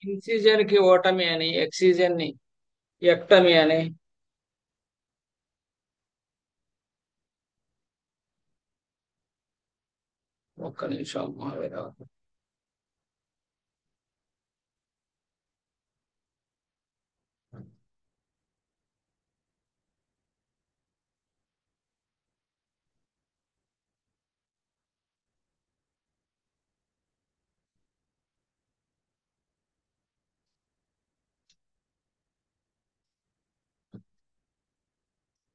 Incision కి ఓటమి అని, ఎక్సిజన్ ని ఎక్టమి అని. ఒక్క నిమిషం మహావీర.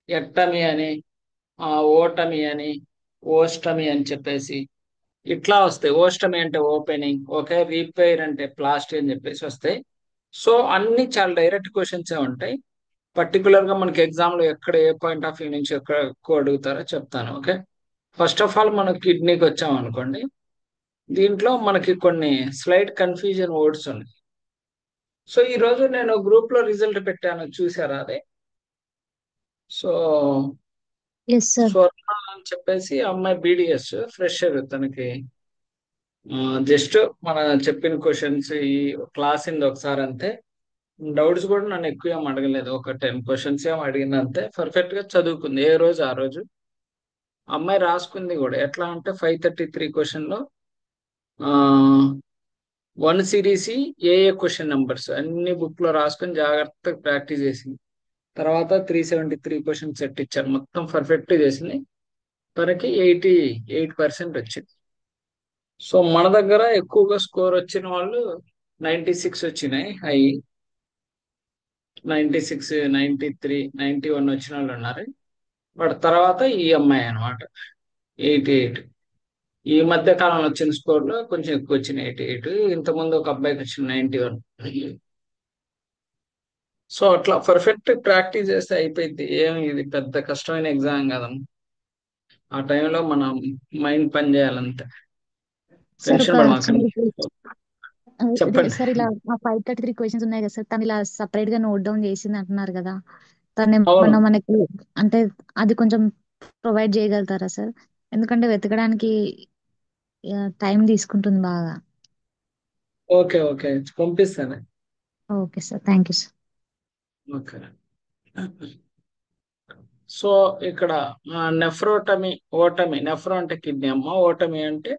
ఎక్టమి అని, ఓటమి అని, ఓస్టమి అని చెప్పేసి ఇట్లా వస్తాయి. ఓస్టమి అంటే ఓపెనింగ్, ఓకే. రిపేర్ అంటే ప్లాస్టిక్ అని చెప్పేసి వస్తాయి. సో అన్ని చాలా డైరెక్ట్ క్వశ్చన్స్ ఉంటాయి. పర్టికులర్ గా మనకి ఎగ్జామ్ లో ఎక్కడ ఏ పాయింట్ ఆఫ్ వ్యూ నుంచి ఎక్కడ ఎక్కువ అడుగుతారో చెప్తాను, ఓకే. ఫస్ట్ ఆఫ్ ఆల్ మనం కిడ్నీకి వచ్చాం అనుకోండి. దీంట్లో మనకి కొన్ని స్లైడ్ కన్ఫ్యూజన్ వర్డ్స్ ఉన్నాయి. సో ఈ రోజు నేను గ్రూప్ లో రిజల్ట్ పెట్టాను, చూసారా అది? So yes sir. స్వర్ణ అని చెప్పేసి అమ్మాయి బీడిఎస్ ఫ్రెషర్. తనకి జస్ట్ మన చెప్పిన క్వశ్చన్స్ ఈ క్లాస్ ఇంది ఒకసారి అంతే. డౌట్స్ కూడా నన్ను ఎక్కువ ఏం అడగలేదు, ఒక 10 క్వశ్చన్స్ ఏం అడిగింది అంతే. పర్ఫెక్ట్ గా చదువుకుంది ఏ రోజు ఆ రోజు. అమ్మాయి రాసుకుంది కూడా. ఎట్లా అంటే 533 క్వశ్చన్ లో వన్ సిరీస్ ఏ క్వశ్చన్ నెంబర్స్ అన్ని బుక్ లో రాసుకొని జాగ్రత్తగా ప్రాక్టీస్ చేసింది. తర్వాత 373 క్వశ్చన్ సెట్ ఇచ్చారు, మొత్తం పర్ఫెక్ట్ చేసింది. తనకి 88% వచ్చింది. సో మన దగ్గర ఎక్కువగా స్కోర్ వచ్చిన వాళ్ళు 96 వచ్చినాయి హై. 96, 93, 91 వచ్చిన వాళ్ళు ఉన్నారు. వాటి తర్వాత ఈఎంఐ అనమాట 88. ఈ మధ్య కాలంలో వచ్చిన స్కోర్ లో కొంచెం ఎక్కువ వచ్చినాయి, 88. ఇంతకుముందు ఒక అబ్బాయికి వచ్చిన 91. సో అట్లా పర్ఫెక్ట్ ప్రాక్టీస్ చేస్తే అయిపోయింది. ఏమి ఇది పెద్ద కష్టమైన ఎగ్జామ్ కదమ్మా. ఆ టైంలో మనం మైండ్ పని చేయాలంతే. సార్ ఒక టెన్షన్ పడమాకండి. చెప్పండి. సార్ ఇలా 533 క్వశ్చన్స్ ఉన్నాయి కదా సార్, తను ఇలా సపరేట్ గా నోట్ డౌన్ చేసింది అంటున్నారు కదా, తను అవును. ఏమన్నా మనకి అంటే అది కొంచెం ప్రొవైడ్ చేయగలుగుతారా సార్? ఎందుకంటే వెతకడానికి టైం తీసుకుంటుంది బాగా. ఓకే, ఓకే, పంపిస్తాను. Okay sir, thank you sir. Okay. So ఇక్కడ నెఫ్రోటమీ, ఓటమీ. నెఫ్రో అంటే కిడ్నీ అమ్మ, ఓటమీ అంటే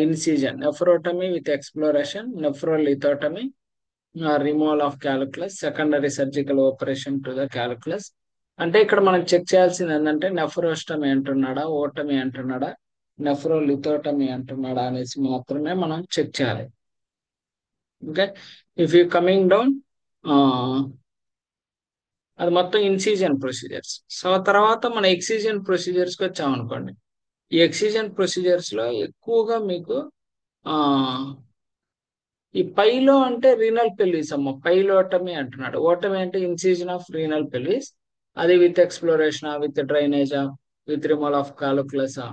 incision. Nephrotomy with exploration, nephrolithotomy, removal of calculus, secondary surgical operation to the calculus. అంటే ఇక్కడ మనం చెక్ చేయాల్సింది ఏంటంటే నెఫ్రోస్టమీ అంటున్నాడా, ఓటమీ అంటున్నాడా, నెఫ్రోలిథోటమీ అంటున్నాడా అనేసి మాత్రమే మనం చెక్ చేయాలి. Okay. If you coming down, అది మొత్తం ఇన్సిజన్ ప్రొసీజర్స్. సో తర్వాత మన ఎక్సిజన్ ప్రొసీజర్స్ కి వచ్చామనుకోండి. ఈ ఎక్సిజన్ ప్రొసీజర్స్ లో ఎక్కువగా మీకు ఆ ఈ పైలో అంటే రీనల్ పెల్విస్ అమ్మ, పైలోటమీ అంటున్నాడు. ఓటమీ అంటే ఇన్సిజన్ ఆఫ్ రీనల్ పెల్విస్. అది విత్ ఎక్స్ప్లోరేషన్, విత్ డ్రైనేజా, విత్ రిమూవల్ ఆఫ్ కాలుక్యులసా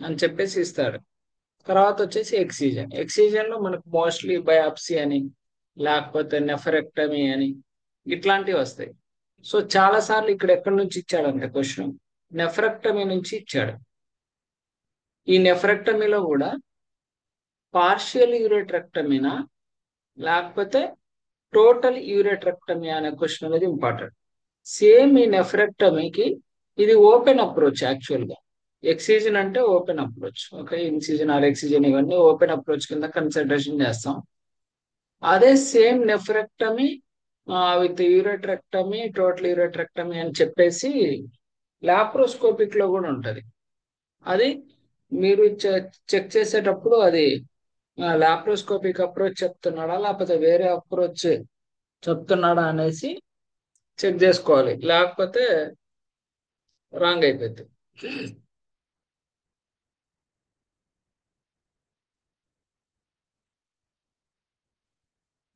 అని చెప్పేసి ఇస్తాడు. తర్వాత వచ్చేసి ఎక్సిజన్. ఎక్సిజన్ లో మనకు మోస్ట్లీ బయాప్సీ అని, లేకపోతే నెఫరెక్టమీ అని ఇట్లాంటివి వస్తాయి. సో చాలా సార్లు ఇక్కడ ఎక్కడి నుంచి ఇచ్చాడంటే క్వశ్చన్ నెఫ్రెక్టమీ నుంచి ఇచ్చాడు. ఈ నెఫ్రెక్టమీలో కూడా పార్షియల్ యూరేట్రెక్టమీనా, లేకపోతే టోటల్ యూరేట్రెక్టమీ అనే క్వశ్చన్ అనేది ఇంపార్టెంట్. సేమ్ ఈ నెఫ్రెక్టమీకి ఇది ఓపెన్ అప్రోచ్ యాక్చువల్ గా. ఎక్సిజన్ అంటే open approach, okay. Incision or excision ఇవన్నీ ఓపెన్ అప్రోచ్ కింద కన్సిడరేషన్ చేస్తాం. అదే same nephrectomy with ureterectomy, total ureterectomy అని చెప్పేసి లాప్రోస్కోపిక్ లో కూడా ఉంటది. అది మీరు చెక్ చేసేటప్పుడు అది లాప్రోస్కోపిక్ అప్రోచ్ చెప్తున్నాడా, లేకపోతే వేరే అప్రోచ్ చెప్తున్నాడా అనేసి చెక్ చేసుకోవాలి. లేకపోతే రాంగ్ అయిపోద్ది.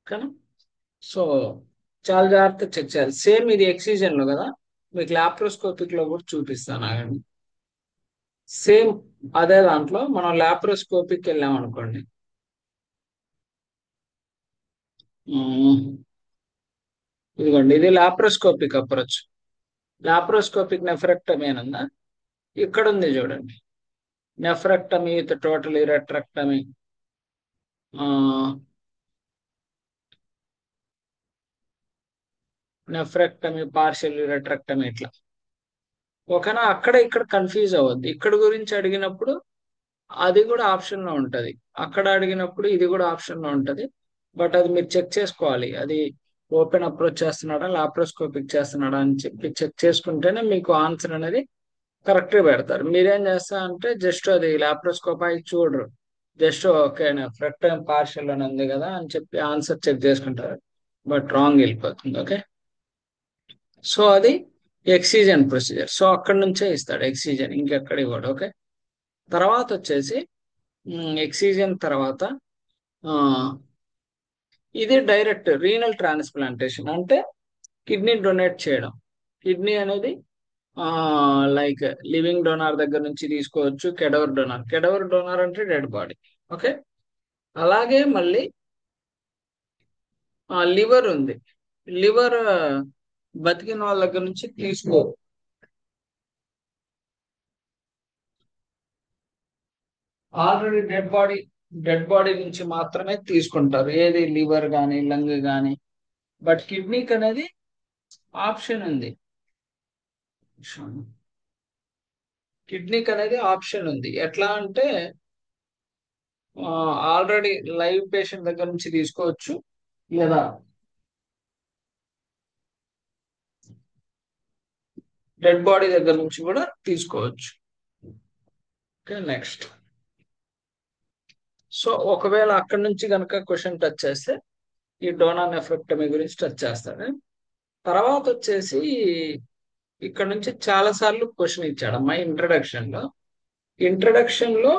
కానీ సో చాలా జాగ్రత్త చెక్ చేయాలి. సేమ్ ఇది ఎక్సిజన్ లో కదా, మీకు లాప్రోస్కోపిక్ లో కూడా చూపిస్తాను ఆగండి. సేమ్ అదే దాంట్లో మనం లాప్రోస్కోపిక్ వెళ్ళాం అనుకోండి. ఉమ్, ఇదిగోండి, ఇది లాప్రోస్కోపిక్ అప్రోచ్. లాప్రోస్కోపిక్ నెఫ్రెక్టమీ అని ఉందా? ఇక్కడ ఉంది చూడండి, nephrectomy with total ureterectomy. Nephrectomy, partial ureterectomy ఇట్లా. ఓకేనా? అక్కడ ఇక్కడ కన్ఫ్యూజ్ అవ్వద్దు. ఇక్కడ గురించి అడిగినప్పుడు అది కూడా ఆప్షన్ లో ఉంటది, అక్కడ అడిగినప్పుడు ఇది కూడా ఆప్షన్ లో ఉంటది. బట్ అది మీరు చెక్ చేసుకోవాలి, అది ఓపెన్ అప్రోచ్ చేస్తున్నాడా లాప్రోస్కోపిక్ చేస్తున్నాడా అని చెప్పి చెక్ చేసుకుంటేనే మీకు ఆన్సర్ అనేది కరెక్ట్ గా పెడతారు. మీరేం చేస్తా అంటే జస్ట్ అది లాప్రోస్కోప్ అయి చూడరు, జస్ట్ ఓకే ఫ్రెక్టమ్ పార్షియల్ అని ఉంది కదా అని చెప్పి ఆన్సర్ చెక్ చేసుకుంటారు, బట్ రాంగ్ వెళ్ళిపోతుంది. ఓకే, సో అది ఎక్సిజన్ ప్రొసీజర్. సో అక్కడ నుంచే ఇస్తాడు ఎక్సిజన్, ఇంకెక్కడ ఇవ్వడు. ఓకే, తర్వాత వచ్చేసి ఎక్సిజన్ తర్వాత ఆ, ఇది డైరెక్ట్ రీనల్ ట్రాన్స్ప్లాంటేషన్, అంటే కిడ్నీ డొనేట్ చేయడం. కిడ్నీ అనేది లైక్ లివింగ్ డోనార్ దగ్గర నుంచి తీసుకోవచ్చు, కెడవర్ డోనార్. కెడవర్ డోనార్ అంటే డెడ్ బాడీ. ఓకే, అలాగే మళ్ళీ లివర్ ఉంది. లివర్ బతికిన వాళ్ళ దగ్గర నుంచి తీసుకో, ఆల్రెడీ డెడ్ బాడీ నుంచి మాత్రమే తీసుకుంటారు, ఏది లివర్ కానీ లంగ్ కానీ. బట్ కిడ్నీకి అనేది ఆప్షన్ ఉంది, కిడ్నీకి అనేది ఆప్షన్ ఉంది. ఎట్లా అంటే ఆల్రెడీ లైవ్ పేషెంట్ దగ్గర నుంచి తీసుకోవచ్చు, లేదా డెడ్ బాడీ దగ్గర నుంచి కూడా తీసుకోవచ్చు. Okay, next. సో ఒకవేళ అక్కడ నుంచి కనుక క్వశ్చన్ టచ్ చేస్తే ఈ డోనార్ నెఫ్రెక్టమీ గురించి టచ్ చేస్తాడు. తర్వాత వచ్చేసి ఇక్కడ నుంచి చాలా సార్లు క్వశ్చన్ ఇచ్చాడమ్మా ఇంట్రడక్షన్ లో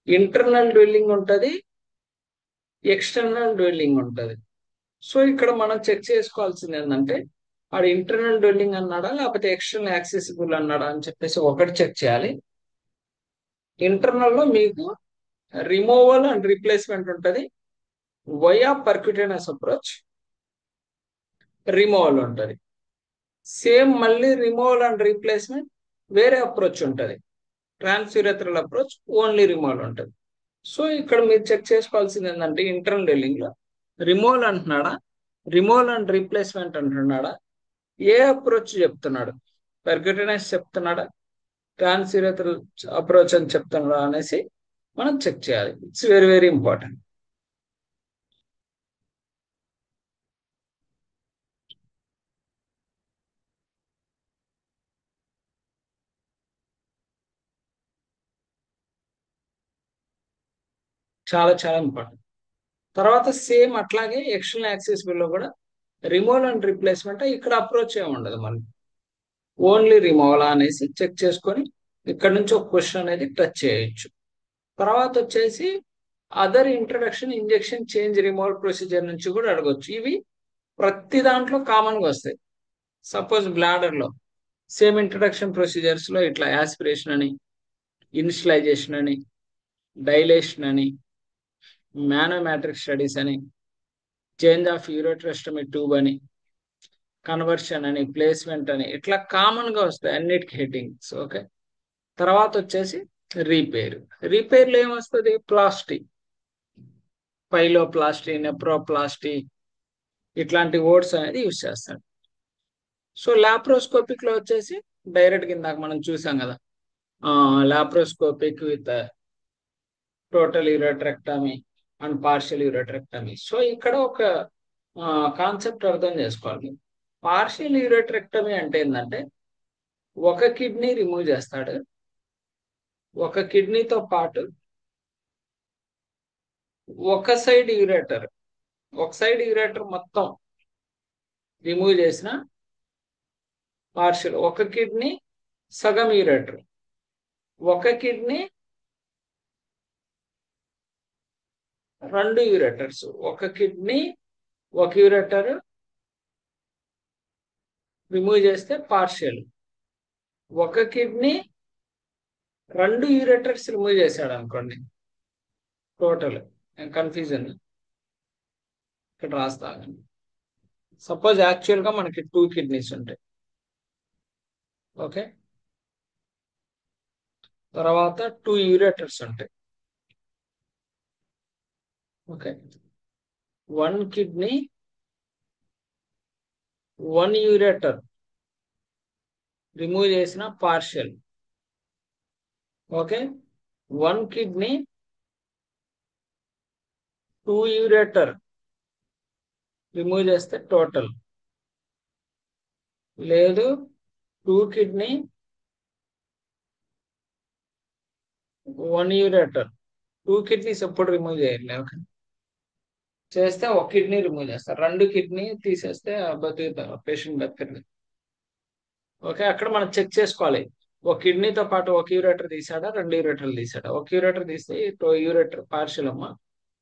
ఇంటర్నల్ డ్వెల్లింగ్ ఉంటది, ఎక్స్టర్నల్ డ్వెల్లింగ్ ఉంటది. సో ఇక్కడ మనం చెక్ చేసుకోవాల్సింది ఏంటంటే వాడు ఇంటర్నల్ డ్వెల్లింగ్ అన్నాడా లేకపోతే ఎక్స్టర్నల్ యాక్సెసిబుల్ అన్నాడా అని చెప్పేసి ఒకటి చెక్ చేయాలి. ఇంటర్నల్ లో మీకు రిమూవల్ అండ్ రీప్లేస్మెంట్ ఉంటది, వయా పర్క్యూటేనస్ అప్రోచ్ రిమూవల్ ఉంటది. సేమ్ మళ్ళీ రిమూవల్ అండ్ రీప్లేస్మెంట్ వేరే అప్రోచ్ ఉంటది, ట్రాన్స్యూరెథ్రల్ అప్రోచ్ ఓన్లీ రిమూవల్ ఉంటుంది. సో ఇక్కడ మీరు చెక్ చేసుకోవాల్సింది ఏంటంటే ఇంటర్నల్ డ్వెల్లింగ్ లో రిమూవల్ అంటున్నాడా, రిమూవల్ అండ్ రీప్లేస్మెంట్ అంటున్నాడా, ఏ అప్రోచ్ చెప్తున్నాడు, పర్క్యూటేనస్ చెప్తున్నాడా, ట్రాన్స్యూరెథ్రల్ అప్రోచ్ అని చెప్తున్నాడా అనేసి మనం చెక్ చేయాలి. It's very very important. చాలా చాలా ఇంపార్టెంట్. తర్వాత సేమ్ అట్లాగే ఎక్స్టర్నల్ యాక్సెసిబుల్ లో కూడా రిమూవల్ అండ్ రీప్లేస్మెంట్, ఇక్కడ అప్రోచ్ ఏమి ఉండదు, మళ్ళీ ఓన్లీ రిమూవల్ అనేసి చెక్ చేసుకొని ఇక్కడ నుంచి ఒక క్వశ్చన్ అనేది టచ్ చేయొచ్చు. తర్వాత వచ్చేసి other introduction, injection, change, removal procedure నుంచి కూడా అడగొచ్చు. ఇవి ప్రతి దాంట్లో కామన్ గా వస్తాయి. సపోజ్ బ్లాడర్ లో సేమ్ ఇంట్రడక్షన్ ప్రొసీజర్స్ లో ఇట్లా యాస్పిరేషన్ అని, ఇన్స్టలైజేషన్ అని, డైలేషన్ అని, మ్యానోమెట్రిక్ స్టడీస్ అని, చేంజ్ ఆఫ్ యూరోట్రెస్టమీ ట్యూబ్ అని, కన్వర్షన్ అని, ప్లేస్మెంట్ అని, ఇట్లా కామన్ గా వస్తాయి అన్నిటికి హెడ్డింగ్స్. ఓకే, తర్వాత వచ్చేసి రీపేర్. రీపేర్ లో ఏమొస్తుంది, ప్లాస్టీ, పైలోప్లాస్టీ, నెప్రోప్లాస్టీ, ఇట్లాంటి వర్డ్స్ అనేది యూజ్ చేస్తాడు. సో లాప్రోస్కోపిక్ లో వచ్చేసి డైరెక్ట్ కింద మనం చూసాం కదా, laparoscopic with total ureterectomy and partial ureterectomy. So ఇక్కడ ఒక కాన్సెప్ట్ అర్థం చేసుకోవాలి. పార్షియల్ యూరోట్రెక్టమీ అంటే ఏంటంటే ఒక కిడ్నీ రిమూవ్ చేస్తాడు, ఒక కిడ్నీతో పాటు ఒక సైడ్ యూరేటర్ మొత్తం రిమూవ్ చేసిన పార్షియల్. ఒక కిడ్నీ సగం యూరేటర్, ఒక కిడ్నీ రెండు యూరేటర్స్, ఒక కిడ్నీ ఒక యూరేటర్ రిమూవ్ చేస్తే పార్షియల్, ఒక కిడ్నీ రెండు యూరేటర్స్ రిమూవ్ చేశాడు అనుకోండి టోటల్. కన్ఫ్యూజన్ ఇక్కడ రాస్తాగండి. సపోజ్ యాక్చువల్ గా మనకి 2 కిడ్నీస్ ఉంటాయి. ఓకే, తర్వాత 2 యూరేటర్స్ ఉంటాయి. Okay, 1 kidney one ureter remove చేసిన partial. Okay, one kidney, two ureter remove చేస్తే టోటల్. లేదు, two kidney, one ureter. Two kidneys ఎప్పుడు రిమూవ్ చేయాలి? ఓకే, చేస్తే ఒక కిడ్నీ రిమూవ్ చేస్తారు. రెండు కిడ్నీ తీసేస్తే బతుకుతారు, పేషెంట్ బతుకుతుంది. ఓకే, అక్కడ మనం చెక్ చేసుకోవాలి, ఒక కిడ్నీతో పాటు ఒక యూరేటర్ తీసాడా, రెండు యూరేటర్లు తీసాడా. ఒక యూరేటర్ తీస్తే యూరేటర్ పార్షియల్ అమ్మా,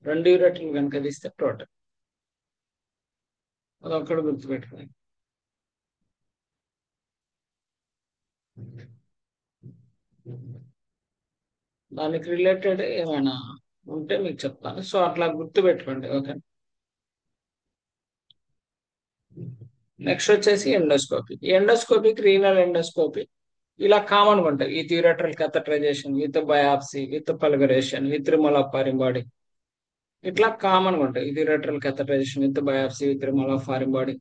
రెండు యూరేటర్లు కనుక తీస్తే టోటల్. అది ఒక్కడ గుర్తుపెట్టుకోండి. దానికి రిలేటెడ్ ఏమైనా ఉంటే మీకు చెప్తాను. సో అట్లా గుర్తుపెట్టుకోండి. ఓకే, నెక్స్ట్ వచ్చేసి ఎండోస్కోపీ. ఎండోస్కోపీకి రీనల్ ఎండోస్కోపీ ఇలా కామన్ గా ఉంటాయి. ఈ ureteral catheterization with biopsy with fulguration with removal of foreign body, ఇట్లా కామన్ గా ఉంటాయి. ఈ ureteral catheterization with biopsy with removal of foreign body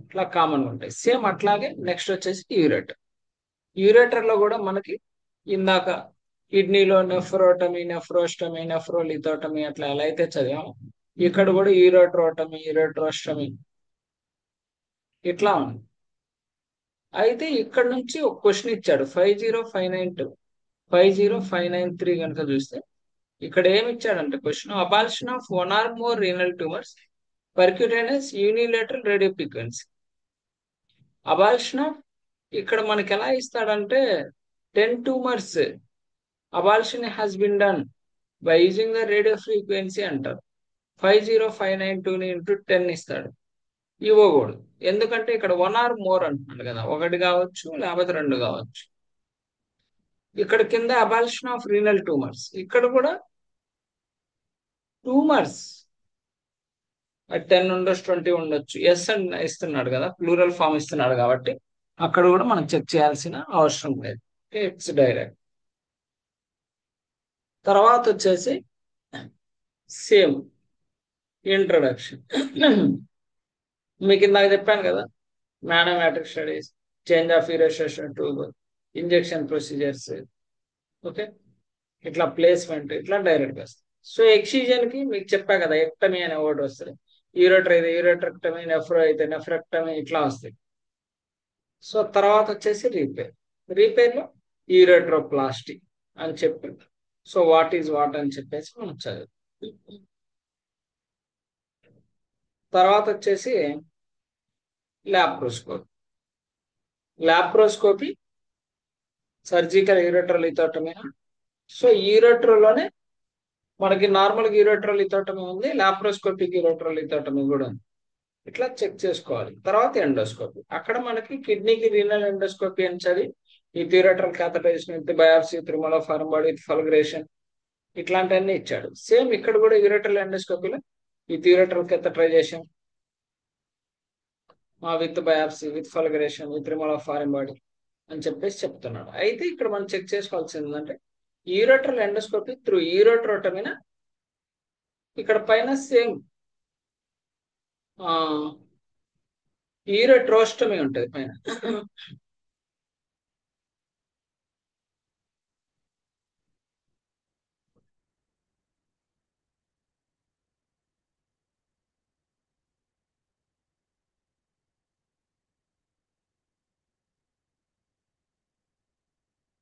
ఇట్లా కామన్ గా ఉంటాయి. సేమ్ అట్లాగే నెక్స్ట్ వచ్చేసి యూరేటర్. యూరేటర్ లో కూడా మనకి ఇందాక కిడ్నీలో నెఫ్రోటమీ, నెఫ్రోస్టమీ, నెఫ్రోలిథోటమీ అట్లా ఎలా అయితే చదివాము, ఇక్కడ కూడా యూరేట్రోటమీ, యూరేట్రోస్టమీ ఇట్లా ఉంది. అయితే ఇక్కడ నుంచి ఒక క్వశ్చన్ ఇచ్చాడు 50592 50593 కనుక చూస్తే ఇక్కడ ఏమి ఇచ్చాడంటే question, ablation of one or more renal tumours percutaneous unilateral radio frequency. Ablation of, ఇక్కడ మనకి ఎలా ఇస్తాడంటే 10 tumours ablation has been done by using the radio frequency అంటారు. 50592 ఇంటూ 10 ఇస్తాడు. ఇవ్వకూడదు, ఎందుకంటే ఇక్కడ వన్ ఆర్ మోర్ అంటున్నాడు కదా, ఒకటి కావచ్చు లేకపోతే రెండు కావచ్చు. ఇక్కడ కింద అబాలిషన్ ఆఫ్ రీనల్ ట్యూమర్స్, ఇక్కడ కూడా ట్యూమర్స్ 10 ఉండొచ్చు, 20 ఉండొచ్చు. ఎస్ అని ఇస్తున్నాడు కదా, ప్లూరల్ ఫామ్ ఇస్తున్నాడు కాబట్టి అక్కడ కూడా మనం చెక్ చేయాల్సిన అవసరం లేదు. It's direct. తర్వాత వచ్చేసి సేమ్ ఇంట్రడక్షన్. మీకు ఇందాక చెప్పాను కదా, mathematic studies, change of uration tube, injection procedures. Okay, ఇట్లా ప్లేస్మెంట్ ఇట్లా డైరెక్ట్ వస్తుంది. సో ఎక్సిజన్ కి మీకు చెప్పా కదా, ఎక్టమీ అనే వర్డ్ వస్తుంది. యూరేటర్ అయితే యూరేటరెక్టమీ, నెఫ్రో అయితే నెఫ్రెక్టమీ ఇట్లా వస్తాయి. సో తర్వాత వచ్చేసి రీపేర్. రీపేర్ లో యూరేట్రోప్లాస్టీ అని చెప్పి, సో వాట్ ఈజ్ వాట్ అని చెప్పేసి మనం చదువు. తర్వాత వచ్చేసి laparoscopy. Laparoscopy surgical ureter lithotomy. So యూరేటర్లోనే మనకి నార్మల్ యూరేటర్ లిథోటమీ ఉంది, లాప్రోస్కోపిక్ యూరేటర్ లిథోటమీ కూడా ఉంది. ఇట్లా చెక్ చేసుకోవాలి. తర్వాత ఎండోస్కోపీ, అక్కడ మనకి కిడ్నీకి రీనల్ ఎండోస్కోపీ అని చదివి ఈ థియరటల్ catheterization విత్ బయాప్సీ, త్రిమల ఫారం బాడీ విత్ ఫల్గరేషన్ ఇట్లాంటివన్నీ ఇచ్చాడు. సేమ్ ఇక్కడ కూడా యూరేటల్ ఎండోస్కోపీలో ఈ ureteral catheterization with biopsy with fulguration with removal of foreign body అని చెప్పేసి చెప్తున్నాడు. అయితే ఇక్కడ మనం చెక్ చేసుకోవాల్సింది ఏంటంటే యూరేటరల్ ఎండోస్కోపీ త్రూ యూరోట్రోటమీనా, ఇక్కడ పైన సేమ్ యూరోట్రోస్టమీ ఉంటుంది పైన.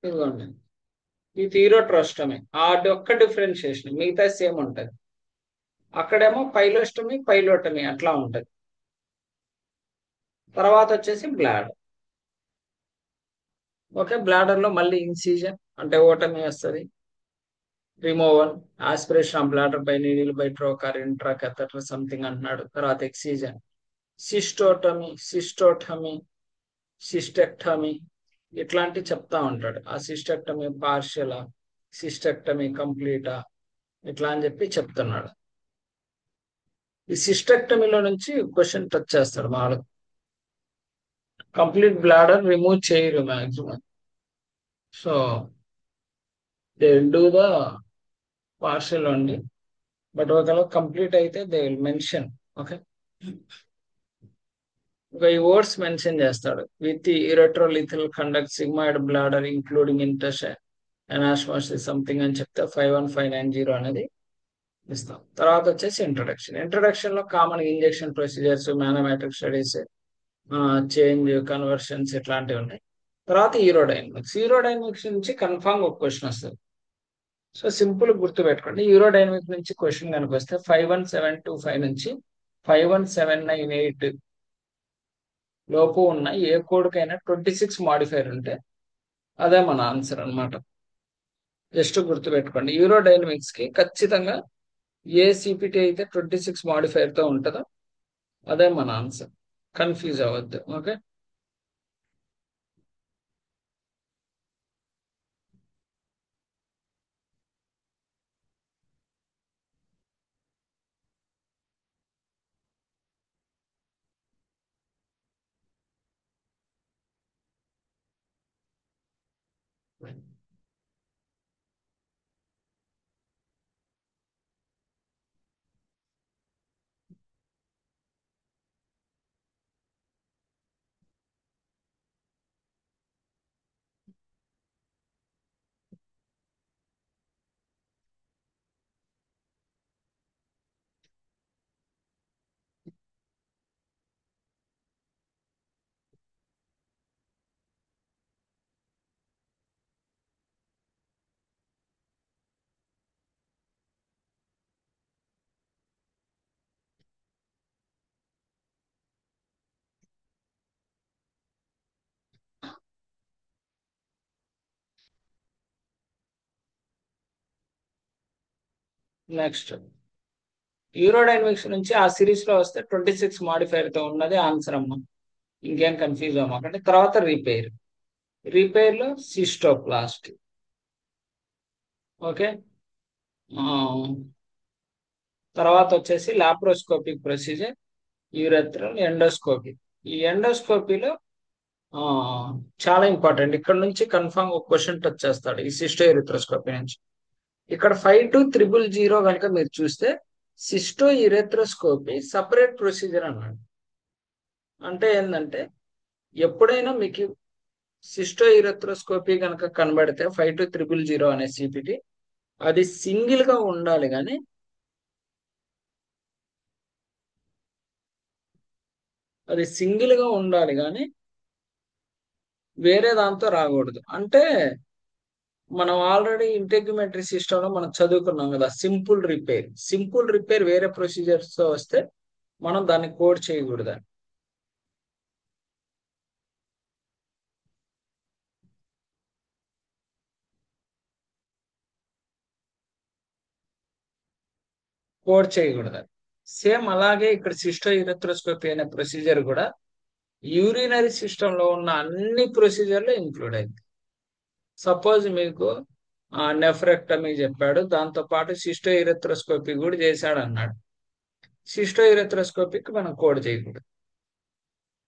ఇదిగోండి, ఇది యూరోట్రోస్టమీ. ఆ ఒక్క డిఫరెన్షియేషన్, మిగతా సేమ్ ఉంటుంది. అక్కడేమో పైలోస్టమీ, పైలోటమీ అట్లా ఉంటుంది. తర్వాత వచ్చేసి బ్లాడర్. ఓకే, బ్లాడర్ లో మళ్ళీ ఇన్సిజన్ అంటే ఓటమీ వస్తుంది, removal, aspiration of bladder by needle by trocar intra catheter something అంటున్నాడు. తర్వాత ఎక్సిజన్, సిస్టోటమీ, సిస్టోటమీ, సిస్టెక్టమీ ఇట్లాంటి చెప్తా ఉంటాడు. ఆ సిస్టెక్టమీ పార్షియలా, సిస్టెక్టమీ కంప్లీటా ఇట్లా అని చెప్పి చెప్తున్నాడు. ఈ సిస్టెక్టమీలో నుంచి క్వశ్చన్ టచ్ చేస్తాడు మాడు. కంప్లీట్ బ్లాడర్ రిమూవ్ చేయరు maximum. So they will do the partial only, but ఒకవేళ కంప్లీట్ అయితే దే విల్ మెన్షన్. ఓకే, ఇంకా ఈ వర్డ్స్ మెన్షన్ చేస్తాడు. With ureteroileal conduit sigmoid bladder including ఇంటర్స్ ఎనాస్మోసిస్ సంథింగ్ అని చెప్తే 51590 అనేది ఇస్తాం. తర్వాత వచ్చేసి ఇంట్రొడక్షన్ లో common injection procedures, mathematic studies, change conversions ఇట్లాంటివి ఉన్నాయి. తర్వాత హీరోడైనమిక్స్ నుంచి కన్ఫామ్ ఒక క్వశ్చన్ వస్తుంది. సో సింపుల్ గుర్తు పెట్టుకోండి. యూరోడైనమిక్ నుంచి క్వశ్చన్ కనుక వస్తే 51725 నుంచి 51798 లోపు ఉన్న ఏ కోడ్కైనా 26 మాడిఫైర్ ఉంటే అదే మన ఆన్సర్ అన్నమాట. జస్ట్ గుర్తు పెట్టుకోండి. యూరోడైనమిక్స్ కి ఖచ్చితంగా ఏ సిపిటి అయితే 26 మాడిఫైర్ తో ఉంటుందో అదే మన ఆన్సర్. కన్ఫ్యూజ్ అవ్వద్దు. ఓకే, నెక్స్ట్ యూరోడైనమిక్స్ నుంచి ఆ సిరీస్ లో వస్తే 26 మాడిఫైర్ తో ఉన్నది ఆన్సర్ అమ్మ. ఇంకేం కన్ఫ్యూజ్ అవ్వమాకండి. తర్వాత రిపేర్ లో సిస్టోప్లాస్ట్. ఓకే, తర్వాత వచ్చేసి లాప్రోస్కోపిక్ ప్రొసీజర్, యూరెథ్రల్ ఎండోస్కోపీ. ఈ ఎండోస్కోపీలో చాలా ఇంపార్టెంట్. ఇక్కడ నుంచి కన్ఫామ్ ఒక క్వశ్చన్ టచ్ చేస్తాడు ఈ సిస్టో యూరెథ్రోస్కోపీ నుంచి. ఇక్కడ 52000 కనుక మీరు చూస్తే సిస్టో యూరెథ్రోస్కోపీ సపరేట్ ప్రొసీజర్ అన్నాడు. అంటే ఏంటంటే ఎప్పుడైనా మీకు సిస్టో యూరెథ్రోస్కోపీ కనుక కనబడితే 52000 అనే సిపిటి అది సింగిల్ గా ఉండాలి, కానీ వేరే దాంతో రాకూడదు. అంటే మనం ఆల్రెడీ ఇంటెగ్యుమెంటరీ సిస్టమ్ లో మనం చదువుకున్నాం కదా, సింపుల్ రిపేర్ వేరే ప్రొసీజర్స్ తో వస్తే మనం దాన్ని కోడ్ చేయకూడదు. సేమ్ అలాగే ఇక్కడ సిస్టో యూరెథ్రోస్కోపీ అనే ప్రొసీజర్ కూడా యూరినరీ సిస్టమ్ లో ఉన్న అన్ని ప్రొసీజర్లో ఇంక్లూడ్ అయింది. సపోజ్ మీకు నెఫ్రెక్టమీ చెప్పాడు, దాంతో పాటు సిస్టో యూరెథ్రోస్కోపీ కూడా చేశాడు అన్నాడు. సిస్టో యూరెథ్రోస్కోపీకి మనం కోడ్ చేయకూడదు.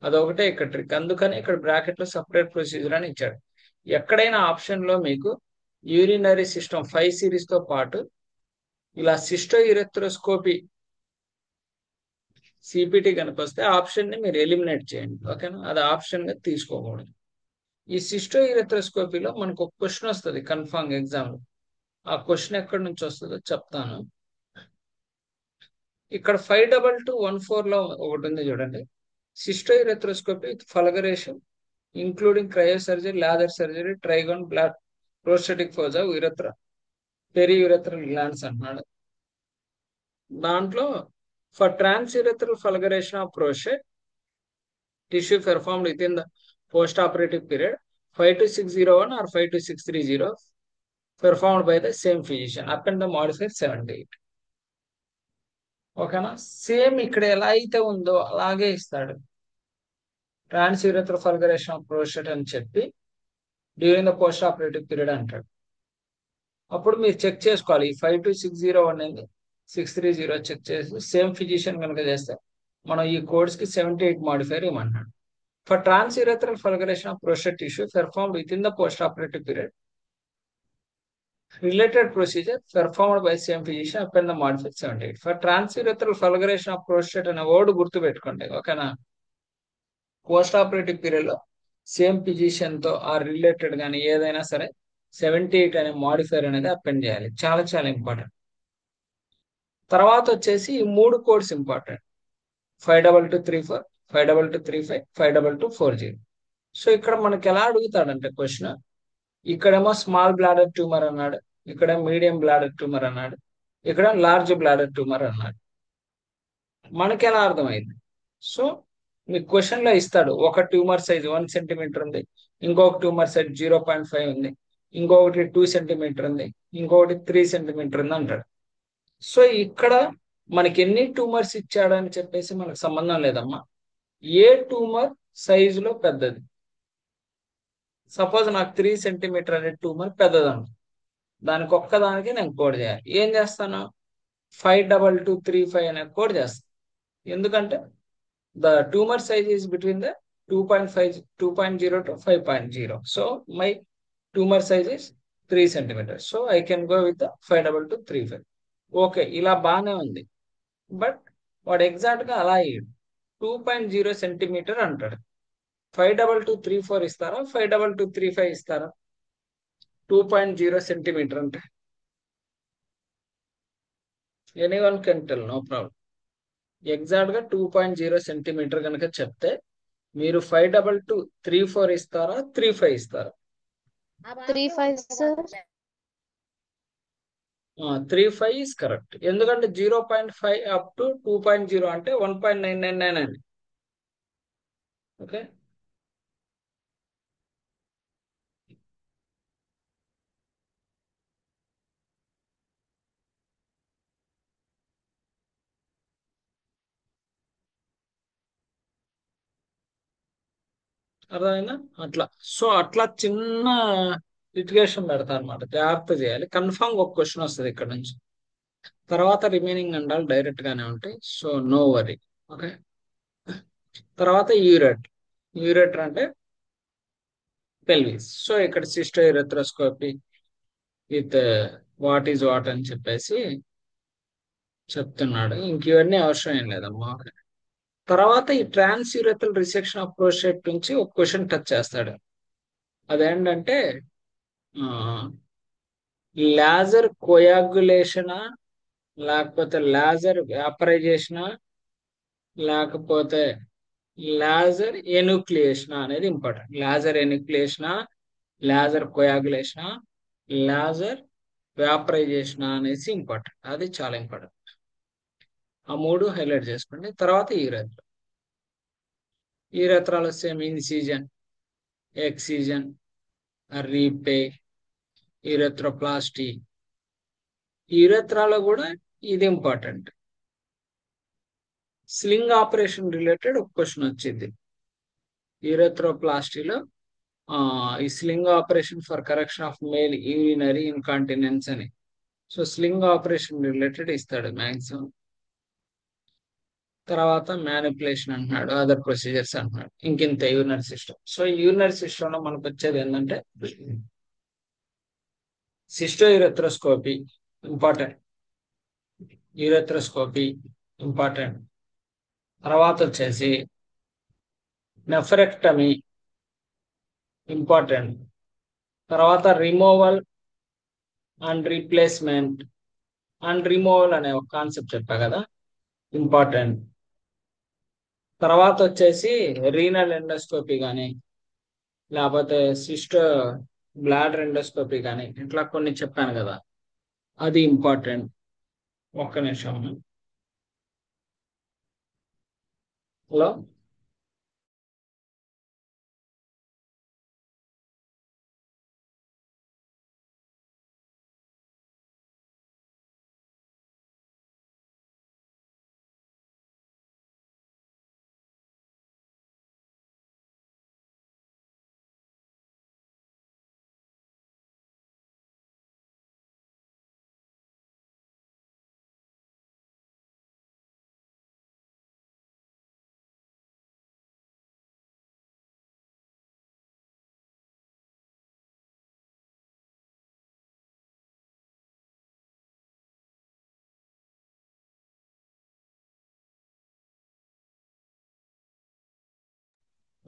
అదొకటే ఇక్కడ ట్రిక్. అందుకని ఇక్కడ బ్రాకెట్ లో సపరేట్ ప్రొసీజర్ అని ఇచ్చాడు. ఎక్కడైనా ఆప్షన్ లో మీకు యూరినరీ సిస్టమ్ 5 సిరీస్ తో పాటు ఇలా సిస్టో యూరెథ్రోస్కోపీ సిపిటి కనుక వస్తే ఆప్షన్ ని మీరు ఎలిమినేట్ చేయండి. ఓకేనా, అది ఆప్షన్ గా తీసుకోకూడదు. ఈ సిస్టో యూరెథ్రోస్కోపీలో మనకు ఒక క్వశ్చన్ వస్తుంది కన్ఫామ్ ఎగ్జామ్ లో. ఆ క్వశ్చన్ ఎక్కడి నుంచి వస్తుందో చెప్తాను. ఇక్కడ 52214 లో ఒకటి ఉంది చూడండి. Cystourethroscopy with fulguration including cryosurgery, laser surgery, trigone block prostatic fossa urethra periurethral glands అన్నాడు. దాంట్లో for transurethral fulguration of prostate tissue performed within the postoperative period 52601 or 52630 performed by the same physician append the modifier 78. ఓకేనా, same ఇక్కడ ఎలా అయితే ఉందో అలాగే ఇస్తాడు. ట్రాన్స్ urethral fulguration of prostate అని చెప్పి during the postoperative period అంటాడు. అప్పుడు మీరు చెక్ చేసుకోవాలి. ఈ 52601 అనేది 630 చెక్ చేసి సేమ్ ఫిజిషియన్ కనుక చేస్తే మనం ఈ కోడ్స్ కి 78 మాడిఫైర్ ఇవ్వమన్నాడు. For transurethral fulguration of prostate tissue performed within the postoperative period related procedure performed by same physician append the modifier 78. For transurethral fulguration of prostate అనే word గుర్తు పెట్టుకోండి. ఓకేనా, postoperative period లో same position తో ఆ related కానీ ఏదైనా సరే 78 అనే మాడిఫైర్ అనేది అపెండ్ చేయాలి. చాలా చాలా ఇంపార్టెంట్. తర్వాత వచ్చేసి ఈ 3 కోడ్స్ ఇంపార్టెంట్. 52234, 52235, 52240. సో ఇక్కడ మనకి ఎలా అడుగుతాడంటే క్వశ్చన్, ఇక్కడేమో స్మాల్ బ్లాడర్ ట్యూమర్ అన్నాడు, ఇక్కడ మీడియం బ్లాడర్ ట్యూమర్ అన్నాడు, ఇక్కడ లార్జ్ బ్లాడర్ ట్యూమర్ అన్నాడు. మనకి ఎలా అర్థమైంది? సో మీకు క్వశ్చన్ లో ఇస్తాడు, ఒక ట్యూమర్ సైజ్ 1 సెంటీమీటర్ ఉంది, ఇంకొక ట్యూమర్ సైజ్ 0.5 ఉంది, ఇంకొకటి 2 సెంటీమీటర్ ఉంది, ఇంకొకటి 3 సెంటీమీటర్ ఉంది అంటాడు. సో ఇక్కడ మనకి ఎన్ని ట్యూమర్స్ ఇచ్చాడని చెప్పేసి మనకు సంబంధం లేదమ్మా. ఏ ట్యూమర్ సైజులో పెద్దది? సపోజ్ నాకు 3 సెంటీమీటర్ అనే ట్యూమర్ పెద్దదన్న, దానికి ఒక్కదానికి నేను కోడ్ చేయాలి. ఏం చేస్తాను? 52235 అనే కోడ్ చేస్తాను. ఎందుకంటే the tumor size is between the 2.5 2.0 to 5.0. So my tumor size is 3 centimeters. So I can go with the 52235. Okay, ఇలా బాగానే ఉంది. బట్ వాడు ఎగ్జాక్ట్ గా అలా 2.0 సెంటీమీటర్ అంటాడు. 52234 ఇస్తారా, 52235 ఇస్తారా? 2.0 సెంటీమీటర్ అంటే anyone can tell, no problem. Exact గా 2.0 సెంటీమీటర్ కనుక చెప్తే మీరు 52234 ఇస్తారా, 35 ఇస్తారా? 3-5 సార్. 35 is correct. ఎందుకంటే 0.5 అప్ టు 2.0 అంటే 1.999 అండి. ఓకే, అర్థమైందా? అట్లా. సో అట్లా చిన్న లిటిగేషన్ పెడతా అనమాట, జాగ్రత్త చేయాలి. కన్ఫామ్ ఒక క్వశ్చన్ వస్తుంది ఇక్కడ నుంచి. తర్వాత రిమైనింగ్ అండాలు డైరెక్ట్ గానే ఉంటాయి, సో నో వరీ. ఓకే, తర్వాత యూరెటర్ అంటే పెల్విస్. సో ఇక్కడ Sisto యూరెథ్రోస్కోపీ with what is what అని చెప్పేసి చెప్తున్నాడు. ఇంక ఇవన్నీ అవసరం ఏం లేదమ్మా. తర్వాత ఈ ట్రాన్స్ యూరెథ్రల్ రిసెక్షన్ ఆఫ్ ప్రోస్టేట్ నుంచి ఒక క్వశ్చన్ టచ్ చేస్తాడు. అదేంటంటే లేజర్ కోయాగులేషనా, లేకపోతే లేజర్ వ్యాపరైజేషనా, లేకపోతే లేజర్ ఎన్యూక్లియేషనా అనేది ఇంపార్టెంట్. లేజర్ ఎన్యూక్లియేషనా, లేజర్ కోయాగులేషనా, లేజర్ వ్యాపరైజేషనా అనేసి ఇంపార్టెంట్. అది చాలా ఇంపార్టెంట్. ఆ 3 హైలైట్ చేసుకోండి. తర్వాత యూరెథ్రాలో same incision, excision, repair, urethroplasty. యూరెథ్రాలో కూడా ఇది ఇంపార్టెంట్. స్లింగ్ ఆపరేషన్ రిలేటెడ్ ఒక క్వశ్చన్ వచ్చింది యూరెథ్రోప్లాస్టీలో. ఈ sling operation for correction of male urinary incontinence అని. సో స్లింగ్ ఆపరేషన్ రిలేటెడ్ ఇస్తాడు మ్యాక్సిమం. తర్వాత మ్యానిపులేషన్ అంటున్నాడు, అదర్ ప్రొసీజర్స్ అంటున్నాడు. ఇంకింత urinary system. So urinary system లో మనకు వచ్చేది ఏంటంటే cystourethroscopy important, urethroscopy important. తర్వాత వచ్చేసి నెఫ్రెక్టమీ ఇంపార్టెంట్. తర్వాత removal and replacement and removal అనే ఒక కాన్సెప్ట్ చెప్పా కదా, ఇంపార్టెంట్. తర్వాత వచ్చేసి రీనల్ ఎండోస్కోపీ కానీ, లేకపోతే సిస్టో బ్లాడర్ ఎండోస్కోపీ కానీ, ఇట్లా కొన్ని చెప్పాను కదా, అది ఇంపార్టెంట్. ఒక్క నిమిషం. హలో.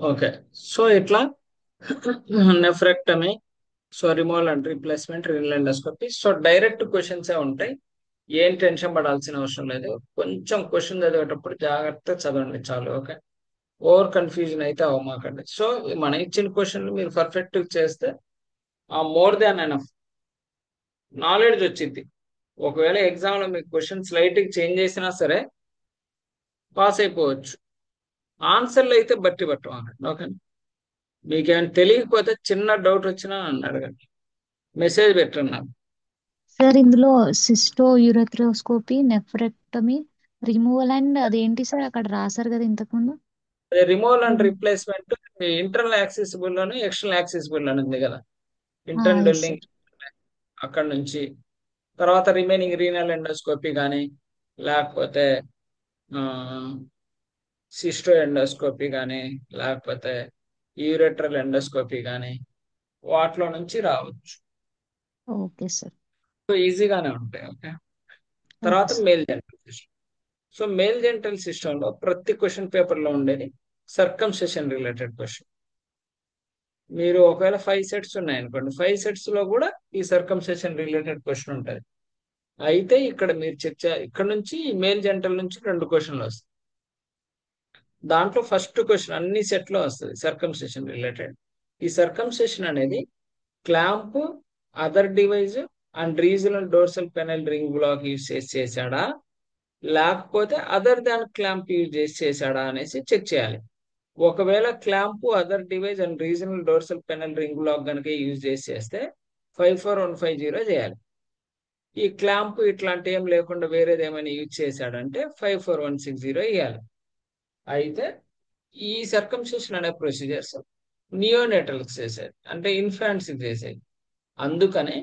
ఓకే. సో ఇట్లా nephrectomy, so removal and replacement, renal endoscopy, so direct questions ఏ ఉంటాయి. ఏం టెన్షన్ పడాల్సిన అవసరం లేదు. కొంచెం క్వశ్చన్ చదివేటప్పుడు జాగ్రత్తగా చదవండి చాలు. ఓకే. ఓవర్ కన్ఫ్యూజన్ అయితే అవ్వమాకండి. సో మన ఇచ్చిన క్వశ్చన్లు మీరు పర్ఫెక్ట్ చేస్తే ఆ మోర్ దాన్ ఎనఫ్ నాలెడ్జ్ వచ్చింది. ఒకవేళ ఎగ్జామ్ లో మీకు క్వశ్చన్ స్లైట్ చేంజ్ చేసినా సరే పాస్ అయిపోవచ్చు. ఆన్సర్లు అయితే బట్టి పట్టమనండి. ఓకే. మీకేమైనా తెలియకపోతే చిన్న డౌట్ వచ్చినా నన్ను అడగండి, మెసేజ్ పెట్టండి నాకు. సార్ ఇందులో cystourethroscopy, nephrectomy, removal and అదేంటి సార్ అక్కడ రాశారు కదా ఇంతకుముందు? అదే removal and replacement internal accessible లోను ఎక్స్టర్నల్ యాక్సెసిబుల్ అని ఉంది కదా. Internal yes drilling sir. అక్కడ నుంచి, తర్వాత రిమైనింగ్ రీనల్ ఎండోస్కోపీ కానీ, లేకపోతే సిస్టో ఎండోస్కోపీ కానీ, లేకపోతే యూరెట్రల్ ఎండోస్కోపీ కానీ వాటిలో నుంచి రావచ్చు. Okay sir. సో ఈజీగానే ఉంటాయి. ఓకే. ఓకే తర్వాత sir. Male gentle system. So male gentle system లో ప్రతి క్వశ్చన్ పేపర్ లో ఉండేది సర్కంసెషన్ రిలేటెడ్ క్వశ్చన్. మీరు ఒకవేళ 5 సెట్స్ ఉన్నాయనుకోండి, 5 సెట్స్ లో కూడా ఈ సర్కంసెషన్ రిలేటెడ్ క్వశ్చన్ ఉంటుంది. అయితే ఇక్కడ మీరు ఇక్కడ నుంచి మేల్ జెంటల్ నుంచి 2 క్వశ్చన్లు వస్తాయి. దాంట్లో ఫస్ట్ క్వశ్చన్ అన్ని సెట్ లో వస్తుంది సర్కంసెషన్ రిలేటెడ్. ఈ సర్కంసెషన్ అనేది clamp, other device and regional dorsal penile ring block use చేసి చేశాడా, లేకపోతే అదర్ దాన్ క్లాంప్ యూజ్ చేసి చేశాడా అనేసి చెక్ చేయాలి. ఒకవేళ clamp, other device and regional dorsal penile ring block కనుక యూజ్ చేసి చేస్తే 54150 చేయాలి. ఈ క్లాంప్ ఇట్లాంటి ఏం లేకుండా వేరేది ఏమైనా యూజ్ చేశాడంటే 54160 ఇవ్వాలి. అయితే ఈ సర్కంసెషన్ అనే ప్రొసీజర్స్ నియోనేటల్స్ చేసేది, అంటే ఇన్ఫాంట్స్ చేసేది. అందుకనే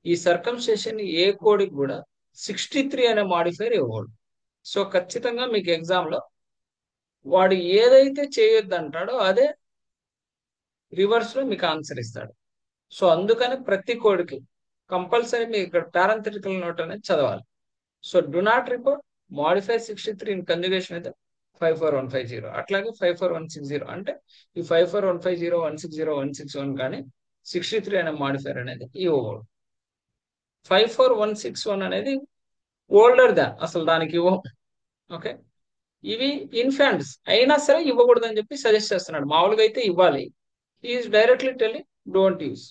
ఈ సర్కంసెషన్ ఏ కోడికి కూడా 63 అనే మాడిఫైర్ ఇవ్వకూడదు. సో ఖచ్చితంగా మీకు ఎగ్జామ్ లో వాడు ఏదైతే చేయొద్దు అంటాడో అదే రివర్స్ లో మీకు ఆన్సర్ ఇస్తాడు. సో అందుకని ప్రతి కోడ్కి కంపల్సరీ మీకు ఇక్కడ పారంథెటికల్ నోట్ అనేది చదవాలి. So do not report modify 63 in కంజుగేషన్ అయితే 54150, అట్లాగే 54160. అంటే ఈ 54150, 160, 161 కానీ 63 అనే మాడిఫైర్ అనేది ఇవ్వకూడదు. 54161 అనేది ఓల్డర్ దాన్, అసలు దానికి ఇవ్వం. ఓకే. ఇవి ఇన్ఫాంట్స్ అయినా సరే ఇవ్వకూడదు అని చెప్పి సజెస్ట్ చేస్తున్నాడు. మామూలుగా అయితే ఇవ్వాలి. Is directly telling don't use.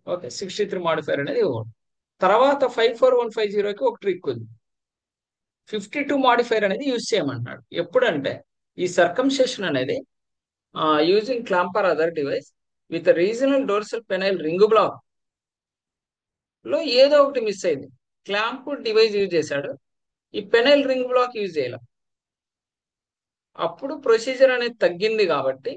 Okay. 63 modifier అనేది ఇవ్వకూడదు. తర్వాత 54150కి ఒక ట్రిక్ ఉంది. 52 మాడిఫైర్ అనేది యూజ్ చేయమంటున్నాడు. ఎప్పుడంటే ఈ సర్కంసెషన్ అనేది using clamp or other device with regional dorsal penile ring block లో ఏదో ఒకటి మిస్ అయింది. క్లాంప్ డివైస్ యూజ్ చేశాడు, ఈ పెనైల్ రింగ్ బ్లాక్ యూజ్ చేయాలి. అప్పుడు ప్రొసీజర్ అనేది తగ్గింది కాబట్టి,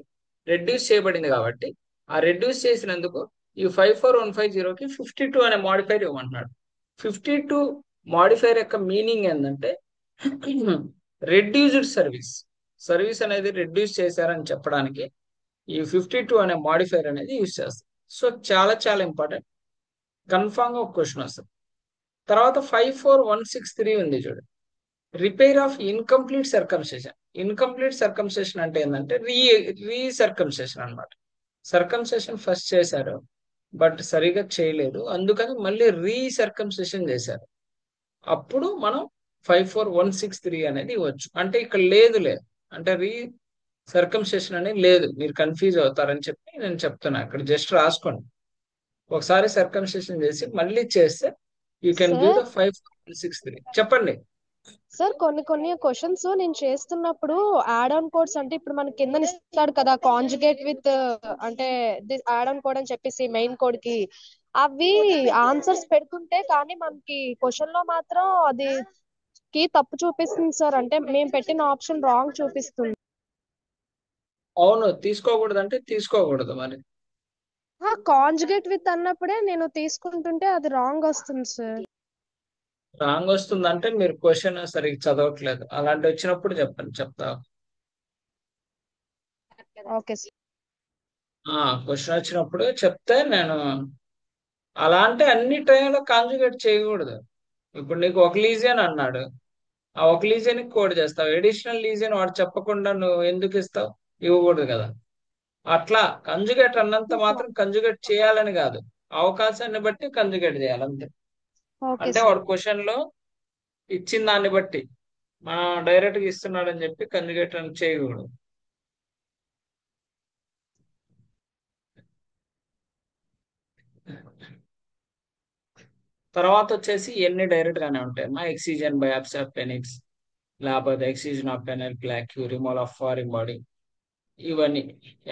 రెడ్యూస్ చేయబడింది కాబట్టి, ఆ రెడ్యూస్ చేసినందుకు ఈ 54150కి 52 అనే మాడిఫైర్ ఇవ్వమంటున్నాడు. 52 మాడిఫైర్ యొక్క మీనింగ్ ఏంటంటే రెడ్యూస్డ్ సర్వీస్, సర్వీస్ అనేది రెడ్యూస్ చేశారని చెప్పడానికి ఈ 52 అనే మాడిఫైర్ అనేది యూజ్ చేస్తారు. సో చాలా చాలా ఇంపార్టెంట్. కన్ఫామ్ గా ఒక క్వశ్చన్ వస్తుంది. తర్వాత 54163 ఉంది చూడు, repair of incomplete circumcision. Incomplete circumcision అంటే ఏంటంటే రీసర్కంసెషన్ అనమాట. సర్కంసెషన్ ఫస్ట్ చేశారు బట్ సరిగా చేయలేదు, అందుకని మళ్ళీ రీసర్కంసెషన్ చేశారు. అప్పుడు మనం 54163 అనేది ఇవ్వచ్చు. అంటే ఇక్కడ లేదు అంటే సర్కంసెషన్ అనేది లేదు, మీరు కన్ఫ్యూజ్ అవుతారని చెప్పి నేను చెప్తున్నా. ఇక్కడ జస్ట్ రాసుకోండి. ఒకసారి సర్కంసెషన్ చేసి మళ్ళీ చేస్తే you can give sir the 54163. చెప్పండి. సార్ కొన్ని కొన్ని క్వశ్చన్స్ నేను చేస్తున్నప్పుడు యాడ్ ఆన్ కోడ్స్ అంటే ఇప్పుడు మనకి కింద ఇస్తాడు కదా కాంజుగేట్ విత్ అంటే యాడ్ ఆన్ కోడ్ అని చెప్పేసి మెయిన్ కోడ్ కి అవి ఆన్సర్స్ పెడుతుంటే కానీ మనకి క్వశ్చన్ లో మాత్రం అది కీ తప్పు చూపిస్తుంది సార్. అంటే మేము పెట్టిన ఆప్షన్ రాంగ్ చూపిస్తుంది. అవును, తీసుకోకూడదు అంటే తీసుకోకూడదు మరి. కాంజుగేట్ విత్ అన్నప్పుడే నేను తీసుకుంటుంటే అది రాంగ్ వస్తుంది సార్. రాంగ్ వస్తుందంటే మీరు క్వశ్చన్ సరిగ్గా చదవట్లేదు. అలాంటి వచ్చినప్పుడు చెప్పండి, చెప్తా. Okay sir. క్వశ్చన్ వచ్చినప్పుడు చెప్తే నేను. అలా అంటే అన్ని టైంలో కాంజుగేట్ చేయకూడదు. ఇప్పుడు నీకు ఒక లీజియన్ అన్నాడు, ఆ ఒక లీజియన్ కోడ్ చేస్తావు. ఎడిషనల్ లీజియన్ వాడు చెప్పకుండా నువ్వు ఎందుకు ఇస్తావు? ఇవ్వకూడదు కదా. అట్లా కంజుగేట్ అన్నంత మాత్రం కంజుగేట్ చేయాలని కాదు, అవకాశాన్ని బట్టి కంజుగేట్ చేయాలి అంతే. ఓకే అంటే సార్. వాడు క్వశ్చన్ లో ఇచ్చిన దాన్ని బట్టి మనం డైరెక్ట్ గా ఇస్తున్నాడని చెప్పి కంజుగేట్ అని చేయకూడదు. తర్వాత వచ్చేసి ఎన్ని డైరెక్ట్ గానే ఉంటాయి మా ఎక్సిజన్ బయాప్సీ ఆఫ్ పెనిక్స్, లేకపోతే excision of penile plaque, removal of foreign body, ఇవన్నీ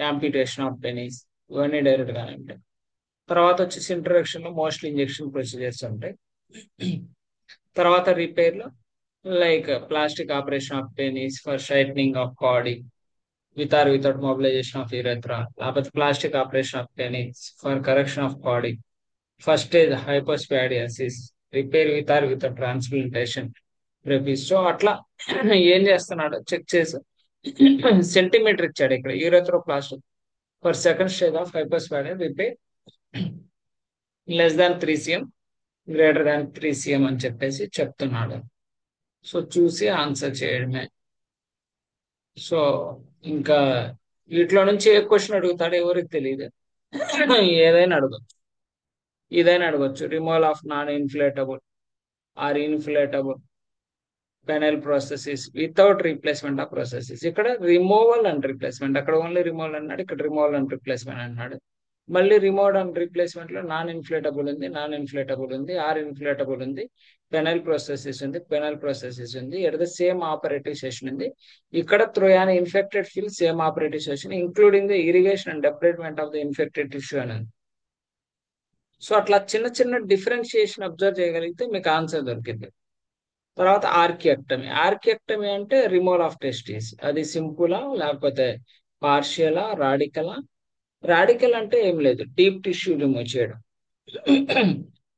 యాంపిటేషన్ ఆఫ్ పెనిస్, ఇవన్నీ డైరెక్ట్ గానే ఉంటాయి. తర్వాత వచ్చేసి ఇంట్రడక్షన్ లో మోస్ట్లీ ఇంజెక్షన్ ప్రొసీజర్స్ ఉంటాయి. తర్వాత రిపేర్ లో like plastic operation of penis for straightening of body with or without mobilization of urethra, లేకపోతే plastic operation of penis for correction of body first stage hypospadias, repair with or with transplantation repairs. So అట్లా ఏం చేస్తున్నాడు check చేసి centimetre ఇచ్చాడు ఇక్కడ urethroplasty for second stage of hypospadias repair less than 3 cm greater than 3 cm అని చెప్పేసి చెప్తున్నాడు. So చూసి ఆన్సర్ చేయడమే. సో ఇంకా వీటిలో నుంచి ఏ క్వశ్చన్ అడుగుతాడో ఎవరికి తెలియదు. ఏదైనా అడగచ్చు, ఇదైనా అడగచ్చు. Removal of non inflatable or inflatable penile prostheses without replacement of prostheses. ఇక్కడ రిమూవల్ అండ్ రీప్లేస్మెంట్, అక్కడ ఓన్లీ రిమూవల్ అన్నాడు, ఇక్కడ రిమూవల్ అండ్ రీప్లేస్మెంట్ అన్నాడు. మళ్ళీ రిమూవల్ అండ్ రీప్లేస్మెంట్ లో నాన్ ఇన్ఫ్లేటబుల్ ఉంది, నాన్ ఇన్ఫ్లేటబుల్ ఉంది, ఆర్ ఇన్ఫ్లేటబుల్ ఉంది, పెనల్ ప్రాసెసెస్ ఉంది, పెనల్ ప్రాసెసెస్ ఉంది, at the same operative session ఉంది. ఇక్కడ through an infected field same operative session including the irrigation and debridement of the infected tissue అని. So అట్లా చిన్న చిన్న డిఫరెన్షియేషన్ అబ్జర్వ్ చేయగలిగితే మీకు ఆన్సర్ దొరికింది. తర్వాత ఆర్కియెక్టమీ. ఆర్కియెక్టమీ అంటే రిమూవల్ ఆఫ్ టెస్టిస్. అది సింపులా లేకపోతే పార్షియలా రాడికలా? రాడికల్ అంటే ఏం లేదు, డీప్ టిష్యూ రిమూవ్ చేయడం.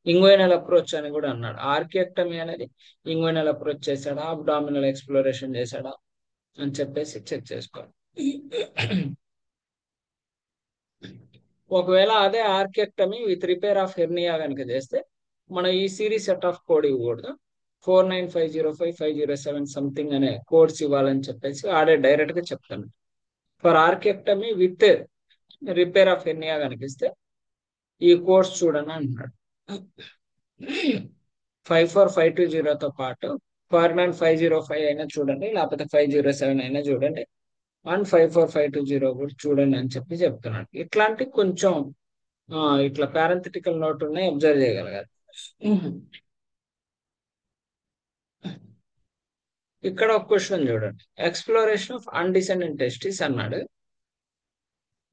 ఇంగ్వైనల్ అప్రోచ్ అని కూడా అన్నాడు. ఆర్కియెక్టమీ అనేది ఇంగ్వైనల్ అప్రోచ్ చేశాడా, అబ్డామినల్ ఎక్స్ప్లోరేషన్ చేశాడా అని చెప్పేసి చెక్ చేసుకోవాలి. ఒకవేళ అదే ఆర్కియెక్టమీ విత్ రిపేర్ ఆఫ్ హెర్నియా కనుక చేస్తే మనం ఈ సిరీస్ సెట్ ఆఫ్ కోడ్ ఇవ్వకూడదు, 49505507 సంథింగ్ అనే కోడ్స్ ఇవ్వాలని చెప్పేసి ఆడే డైరెక్ట్ గా చెప్తాను. For orchiectomy with repair of hernia కనిపిస్తే ఈ కోర్స్ చూడని అంటున్నాడు. 54520తో పాటు 49505 అయినా చూడండి, లేకపోతే 507 అయినా చూడండి, 154520 కూడా చూడండి అని చెప్పి చెప్తున్నాడు. ఇట్లాంటి కొంచెం ఇట్లా పారంథెటికల్ నోట్ ఉన్నాయి, అబ్జర్వ్ చేయగలగాలి. ఇక్కడ ఒక క్వశ్చన్ చూడండి, ఎక్స్ప్లోరేషన్ ఆఫ్ అన్డిసెండెంట్ టెస్టిస్ అన్నాడు.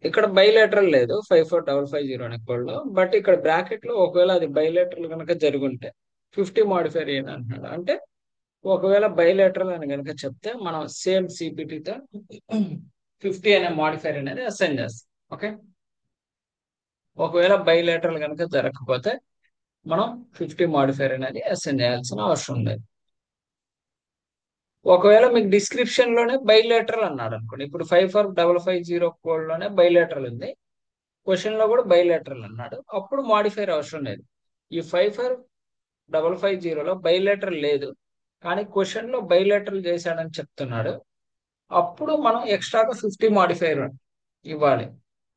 ఇక్కడ బైలేటరల్ లేదు 54550 అనే కోడ్ లో, బట్ ఇక్కడ బ్రాకెట్ లో ఒకవేళ అది బైలేటరల్ కనుక జరుగుంటే 50 మాడిఫైర్ ఏని అంటున్నాడు. అంటే ఒకవేళ బైలేటరల్ అని కనుక చెప్తే మనం సేమ్ సిపిటితో 50 అనే మాడిఫైర్ అనేది అసైన్ చేస్తాం. ఓకే, ఒకవేళ బైలేటరల్ కనుక జరగకపోతే మనం 50 మాడిఫైర్ అనేది అసైన్ చేయాల్సిన అవసరం లేదు. ఒకవేళ మీకు డిస్క్రిప్షన్ లోనే బైలేటరల్ అన్నాడు అనుకోండి, ఇప్పుడు 54550 కోడ్ లోనే బైలేటరల్ ఉంది, క్వశ్చన్ లో కూడా బైలేటరల్ అన్నాడు, అప్పుడు మాడిఫైర్ అవసరం లేదు. ఈ 54550లో బైలేటరల్ లేదు కానీ క్వశ్చన్ లో బైలేటరల్ చేశాడని చెప్తున్నాడు, అప్పుడు మనం ఎక్స్ట్రాగా 50 మాడిఫైర్ ఇవ్వాలి.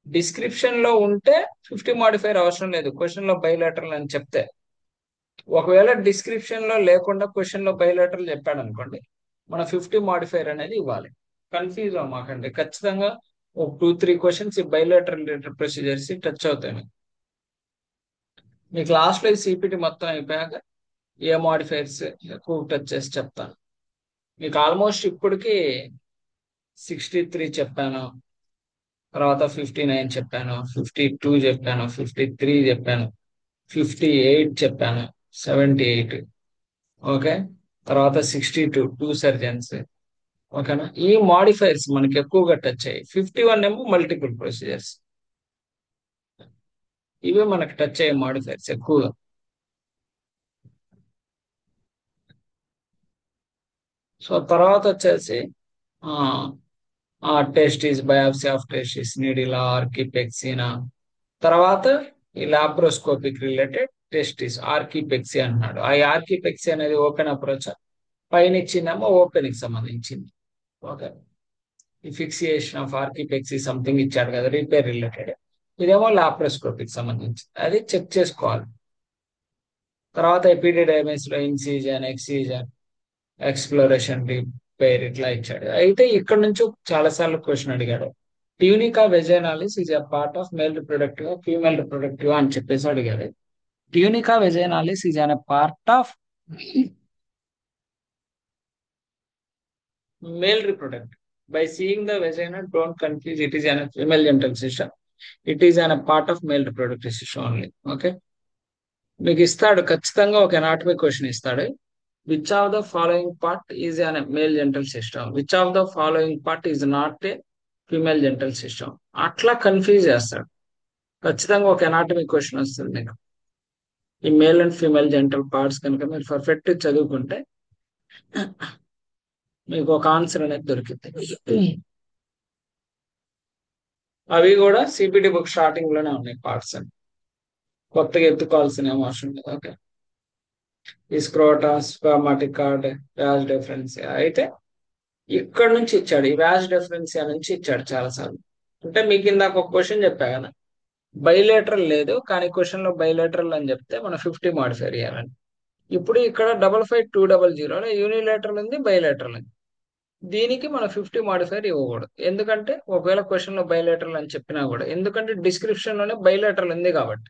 డిస్క్రిప్షన్ లో ఉంటే 50 మాడిఫైర్ అవసరం లేదు క్వశ్చన్ లో బైలేటరల్ అని చెప్తే. ఒకవేళ డిస్క్రిప్షన్ లో లేకుండా క్వశ్చన్ లో బైలేటరల్ చెప్పాడు అనుకోండి, మన 50 మాడిఫైర్ అనేది ఇవ్వాలి. కన్ఫ్యూజ్ అవ్వమాకండి, ఖచ్చితంగా ఒక 2-3 క్వశ్చన్స్ ఈ బైలేటరల్ రిలేటెడ్ ప్రొసీజర్స్ టచ్ అవుతాయి. మీకు లాస్ట్ లో సిపిటి మొత్తం అయిపోయాక ఏ మాడిఫైర్స్ ఎక్కువ టచ్ చేసి చెప్తాను. మీకు ఆల్మోస్ట్ ఇప్పటికి 63 చెప్పాను, తర్వాత 59 చెప్పాను, 52 చెప్పాను, 53 చెప్పాను, 58 చెప్పాను, 78. ఓకే, తర్వాత 62 సర్జన్స్. ఓకేనా, ఈ మాడిఫైర్స్ మనకి ఎక్కువగా టచ్ అయ్యాయి. 51 ఏమో మల్టిపుల్ ప్రొసీజర్స్. ఇవే మనకి టచ్ అయ్యే మాడిఫైర్స్ ఎక్కువగా. సో తర్వాత వచ్చేసి టెస్టిస్, బయాప్సీ ఆఫ్ టెస్టిస్, నీడిలా, ఆర్కిపెక్సినా. తర్వాత ఈ లాప్రోస్కోపిక్ రిలేటెడ్ టెస్టిస్ ఆర్కిపెక్సీ అన్నాడు. ఆ ఆర్కిపెక్సీ అనేది ఓపెన్ అప్రోచ్, పైన ఇచ్చిందేమో ఓపెన్ కి సంబంధించింది. ఓకే, ఈ ఫిక్సియేషన్ ఆఫ్ ఆర్కిపెక్సీ సంథింగ్ ఇచ్చాడు కదా రిపేర్ రిలేటెడ్. ఇదేమో లాప్రోస్కోపిక్ సంబంధించి, అది చెక్ చేసుకోవాలి. తర్వాత ఎపిడిడైమిస్ లో ఇన్సిజన్, ఎక్సిజన్, ఎక్స్ప్లోరేషన్, రిపేర్ ఇట్లా ఇచ్చాడు. అయితే ఇక్కడ నుంచి చాలా సార్లు క్వశ్చన్ అడిగాడు, tunica vaginalis is a part of male reproductive, female reproductive అని చెప్పేసి అడిగాడు. Tunica vaginalis is an part of male reproductive. By seeing the vagina, don't confuse, it is an female genital system. It is an a part of male reproductive system only. Okay. మీకు ఇస్తాడు ఖచ్చితంగా ఒక anatomy question ఇస్తాడు. Which of the following part is an male gentle system, which of the following part is not a female genital system, అట్లా confuse చేస్తాడు. ఖచ్చితంగా ఒక anatomy question వస్తుంది మీకు. ఈ male and female gentle parts కనుక మీరు పర్ఫెక్ట్ చదువుకుంటే మీకు ఒక ఆన్సర్ అనేది దొరికింది. అవి కూడా సిపిటి బుక్ స్టార్టింగ్ లోనే ఉన్నాయి పార్ట్స్ అని, కొత్తగా ఎత్తుకోవాల్సిన అవసరం లేదు. ఓకే. ఈ స్క్రోటా, స్పర్మాటిక్ కార్డ్, వ్యాజ్ డిఫరెన్సియా అయితే ఇక్కడ నుంచి ఇచ్చాడు, ఈ వ్యాజ్ డిఫరెన్సియా నుంచి ఇచ్చాడు చాలా సార్లు. అంటే మీకు ఇందాక ఒక క్వశ్చన్ చెప్పా కదా, బైలేటరల్ లేదు కానీ క్వశ్చన్ లో బైలేటరల్ అని చెప్తే మనం 50 మాడిఫైర్ చేయాలని. ఇప్పుడు ఇక్కడ 55200 యూనిలేటరల్ ఉంది, బైలేటరల్ ఉంది. దీనికి మనం 50 మాడిఫైర్ ఇవ్వకూడదు, ఎందుకంటే ఒకవేళ క్వశ్చన్ లో బైలేటరల్ అని చెప్పినా కూడా, ఎందుకంటే డిస్క్రిప్షన్ లోనే బైలేటరల్ ఉంది కాబట్టి.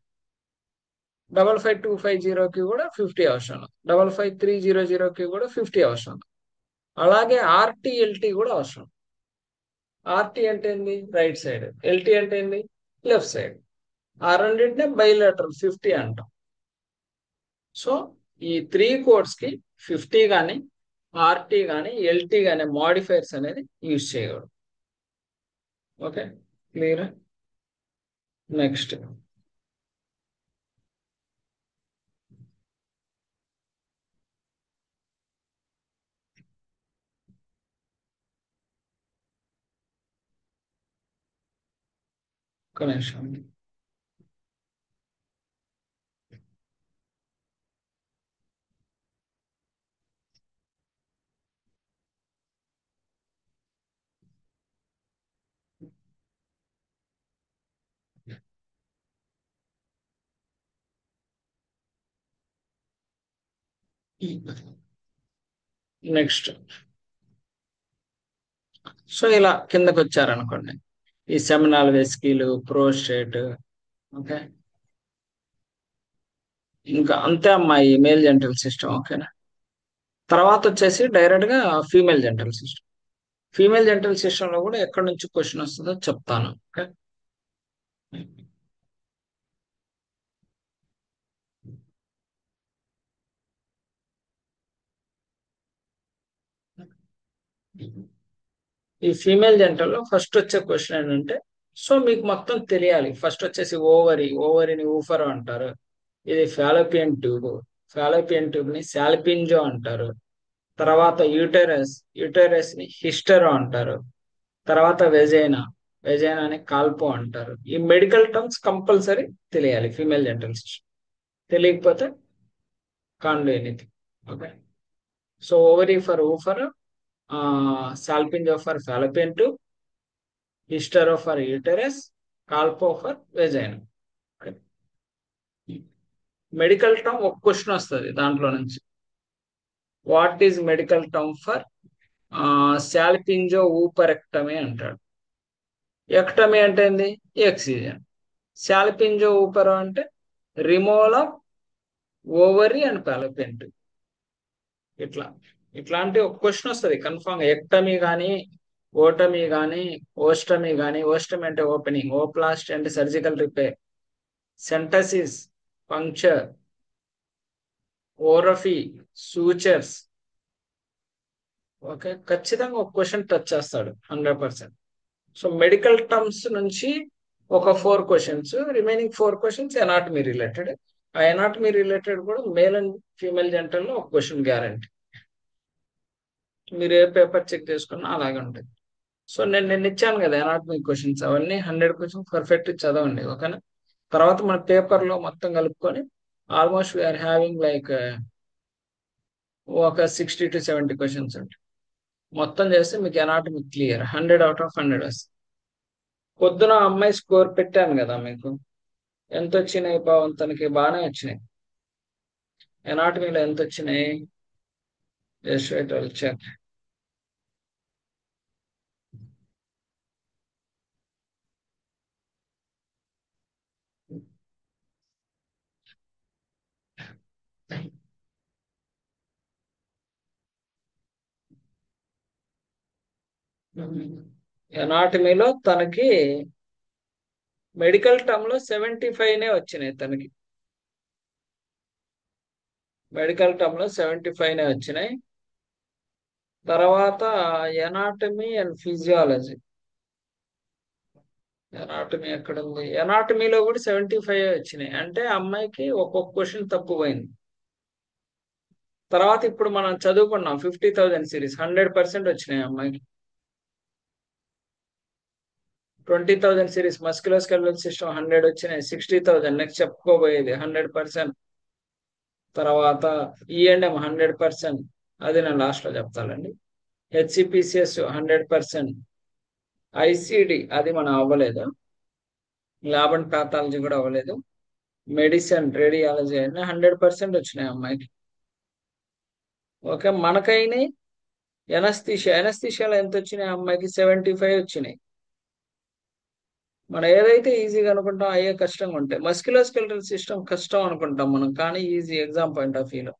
55250కి కూడా 50 అవసరం, 55300కి కూడా 50 అవసరం. అలాగే ఆర్టీఎల్టీ కూడా అవసరం. ఆర్టీ అంటే ఏంది? Right side. ఎల్టీ అంటే ఏంది? Left side. ఆ రెండింటినే బైలేటరల్ 50 అంటాం. సో ఈ 3 కోడ్స్ కి 50 కానీ ఆర్టీ కానీ ఎల్టీ కానీ మాడిఫైర్స్ అనేది యూజ్ చేయకూడదు. Okay, clear? నెక్స్ట్ ఒక నిమిషం. నెక్స్ట్ సో ఇలా కిందకు వచ్చారనుకోండి, ఈ సెమినాల్ వెస్కీలు, ప్రోస్టేట్. ఓకే, ఇంకా అంతే అమ్మా ఈ మేల్ జెంటల్ సిస్టమ్. ఓకేనా. తర్వాత వచ్చేసి డైరెక్ట్ గా female genital system. Female genital system లో కూడా ఎక్కడి నుంచి క్వశ్చన్ వస్తుందో చెప్తాను. ఓకే, ఈ ఫీమేల్ జెంటల్ లో ఫస్ట్ వచ్చే క్వశ్చన్ ఏంటంటే, సో మీకు మొత్తం తెలియాలి. ఫస్ట్ వచ్చేసి ఓవరీని ఊఫర్ అంటారు. ఇది ఫాలోపియన్ ట్యూబ్, ఫాలోపియన్ ట్యూబ్ ని శాల్పింజో అంటారు. తర్వాత యూటెరస్ ని హిస్టరో అంటారు. తర్వాత వెజైనాని కాల్పో అంటారు. ఈ మెడికల్ టర్మ్స్ కంపల్సరీ తెలియాలి ఫీమేల్ జెంటల్ సిస్టమ్. తెలియకపోతే can't do anything. Okay. So ovary for oophor, salpingo for Fallopian tube, hystero for uterus, colpo for vagina. Medical term ఒక క్వశ్చన్ వస్తుంది దాంట్లో నుంచి. What is medical term for salpingo oophorectomy అంటాడు. Ectomy అంటే ఏంది? Excision. Salpingo oophoro అంటే removal of ovary and Fallopian tube. ఇట్లాంటి ఒక క్వశ్చన్ వస్తుంది కన్ఫామ్. ఎక్టమీ కానీ, ఓటమీ కానీ, ఓస్టమీ కానీ. ఓస్టమీ అంటే ఓపెనింగ్, ఓప్లాస్ట్ అంటే surgical repair, centesis puncture, orrhaphy sutures. Okay, ఖచ్చితంగా ఒక క్వశ్చన్ టచ్ చేస్తాడు 100%. సో మెడికల్ టర్మ్స్ నుంచి ఒక 4 questions, remaining 4 questions anatomy related. ఆ ఎనాటమీ రిలేటెడ్ కూడా మేల్ అండ్ ఫీమేల్ జెంటల్లో ఒక క్వశ్చన్ గ్యారంటీ. మీరు ఏ పేపర్ చెక్ చేసుకున్నా అలాగే ఉంటుంది. సో నేను ఇచ్చాను కదా ఎనాటమీ క్వశ్చన్స్, అవన్నీ 100 క్వశ్చన్స్ పర్ఫెక్ట్ చదవండి. ఓకేనా. తర్వాత మన పేపర్ లో మొత్తం కలుపుకొని ఆల్మోస్ట్ వీఆర్ హ్యావింగ్ లైక్ ఒక 60 to 70 క్వశ్చన్స్ ఉంటాయి. మొత్తం చేస్తే మీకు ఎనాటమీ క్లియర్, 100/100 వస్తుంది. పొద్దున అమ్మాయి స్కోర్ పెట్టాను కదా మీకు, ఎంత వచ్చినాయి పావం తనకి? బాగానే వచ్చినాయి. ఎనాటమీలో ఎంత వచ్చినాయి? Just wait, I will check. ఎనాటమీలో తనకి మెడికల్ టర్మ్ లో 75 వచ్చినాయి తనకి. మెడికల్ టర్మ్ లో 75 వచ్చినాయి. తర్వాత ఎనాటమీ అండ్ ఫిజియాలజీ. ఎనాటమీ ఎక్కడ ఉంది? ఎనాటమీలో కూడా 75 వచ్చినాయి. అంటే అమ్మాయికి ఒక్కొక్క క్వశ్చన్ తప్పు పోయింది. తర్వాత ఇప్పుడు మనం చదువుకున్నాం 50,000 సిరీస్, 100% వచ్చినాయి అమ్మాయికి. 20,000 సిరీస్ మస్కులోస్కెలటల్ సిస్టమ్ 100 వచ్చినాయి. 60,000 నెక్స్ట్ చెప్పుకోబోయేది 100%. తర్వాత ఈఎన్ఎం 100%, అది నేను లాస్ట్ లో చెప్తానండి. హెచ్సిపిసిఎస్ 100%. ఐసిడి అది మనం అవ్వలేదు. ల్యాబ్ అండ్ పాథాలజీ కూడా అవ్వలేదు. మెడిసిన్, రేడియాలజీ అన్ని 100% వచ్చినాయి అమ్మాయికి. ఓకే, మనకైనాయి. ఎనస్థీషియాలో ఎంత వచ్చినాయి అమ్మాయికి? 75 వచ్చినాయి. మనం ఏదైతే ఈజీగా అనుకుంటాం అయ్యే కష్టంగా ఉంటాయి. మస్కులోస్కెలటల్ సిస్టమ్ కష్టం అనుకుంటాం మనం, కానీ ఈజీ ఎగ్జామ్ పాయింట్ ఆఫ్ వ్యూలో.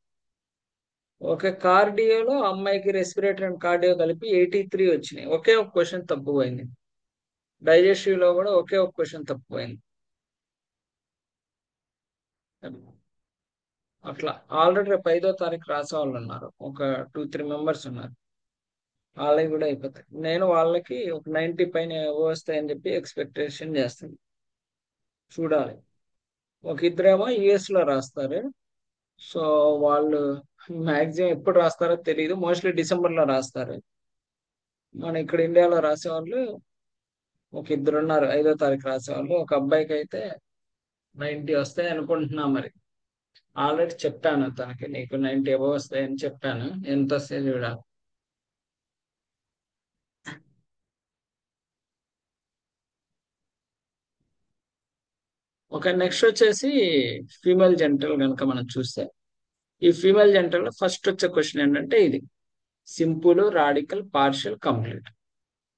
ఓకే, కార్డియోలో అమ్మాయికి రెస్పిరేటరీ అండ్ కార్డియో కలిపి 83 వచ్చినాయి. ఒకే ఒక క్వశ్చన్ తప్పు పోయింది. డైజెస్టివ్ లో కూడా ఒకే ఒక క్వశ్చన్ తప్పు పోయింది. అట్లా ఆల్రెడీ రేపు 5వ తారీఖు రాసే వాళ్ళు ఉన్నారు, ఒక 2-3 మెంబర్స్ ఉన్నారు. వాళ్ళకి కూడా అయిపోతాయి. నేను వాళ్ళకి ఒక 90 పైన వస్తాయని చెప్పి ఎక్స్పెక్టేషన్ చేస్తాను. చూడాలి. ఒక ఇద్దరేమో యుఎస్ లో రాస్తారు. సో వాళ్ళు మాక్సిమం ఎప్పుడు రాస్తారో తెలియదు, మోస్ట్లీ డిసెంబర్ లో రాస్తారు. మన ఇక్కడ ఇండియాలో రాసేవాళ్ళు ఒక ఇద్దరు ఉన్నారు 5వ తారీఖు రాసేవాళ్ళు. ఒక అబ్బాయికి అయితే 90 వస్తాయి అనుకుంటున్నా. మరి ఆల్రెడీ చెప్పాను తనకి, నీకు 90 అబవ్ వస్తాయని చెప్పాను. ఎంత వస్తాయి చూడాలి. ఒక నెక్స్ట్ వచ్చేసి ఫీమేల్ జెనిటల్ కనుక మనం చూస్తే, ఈ ఫీమేల్ జెనిటల్ ఫస్ట్ వచ్చే క్వశ్చన్ ఏంటంటే ఇది simple, radical, partial, complete.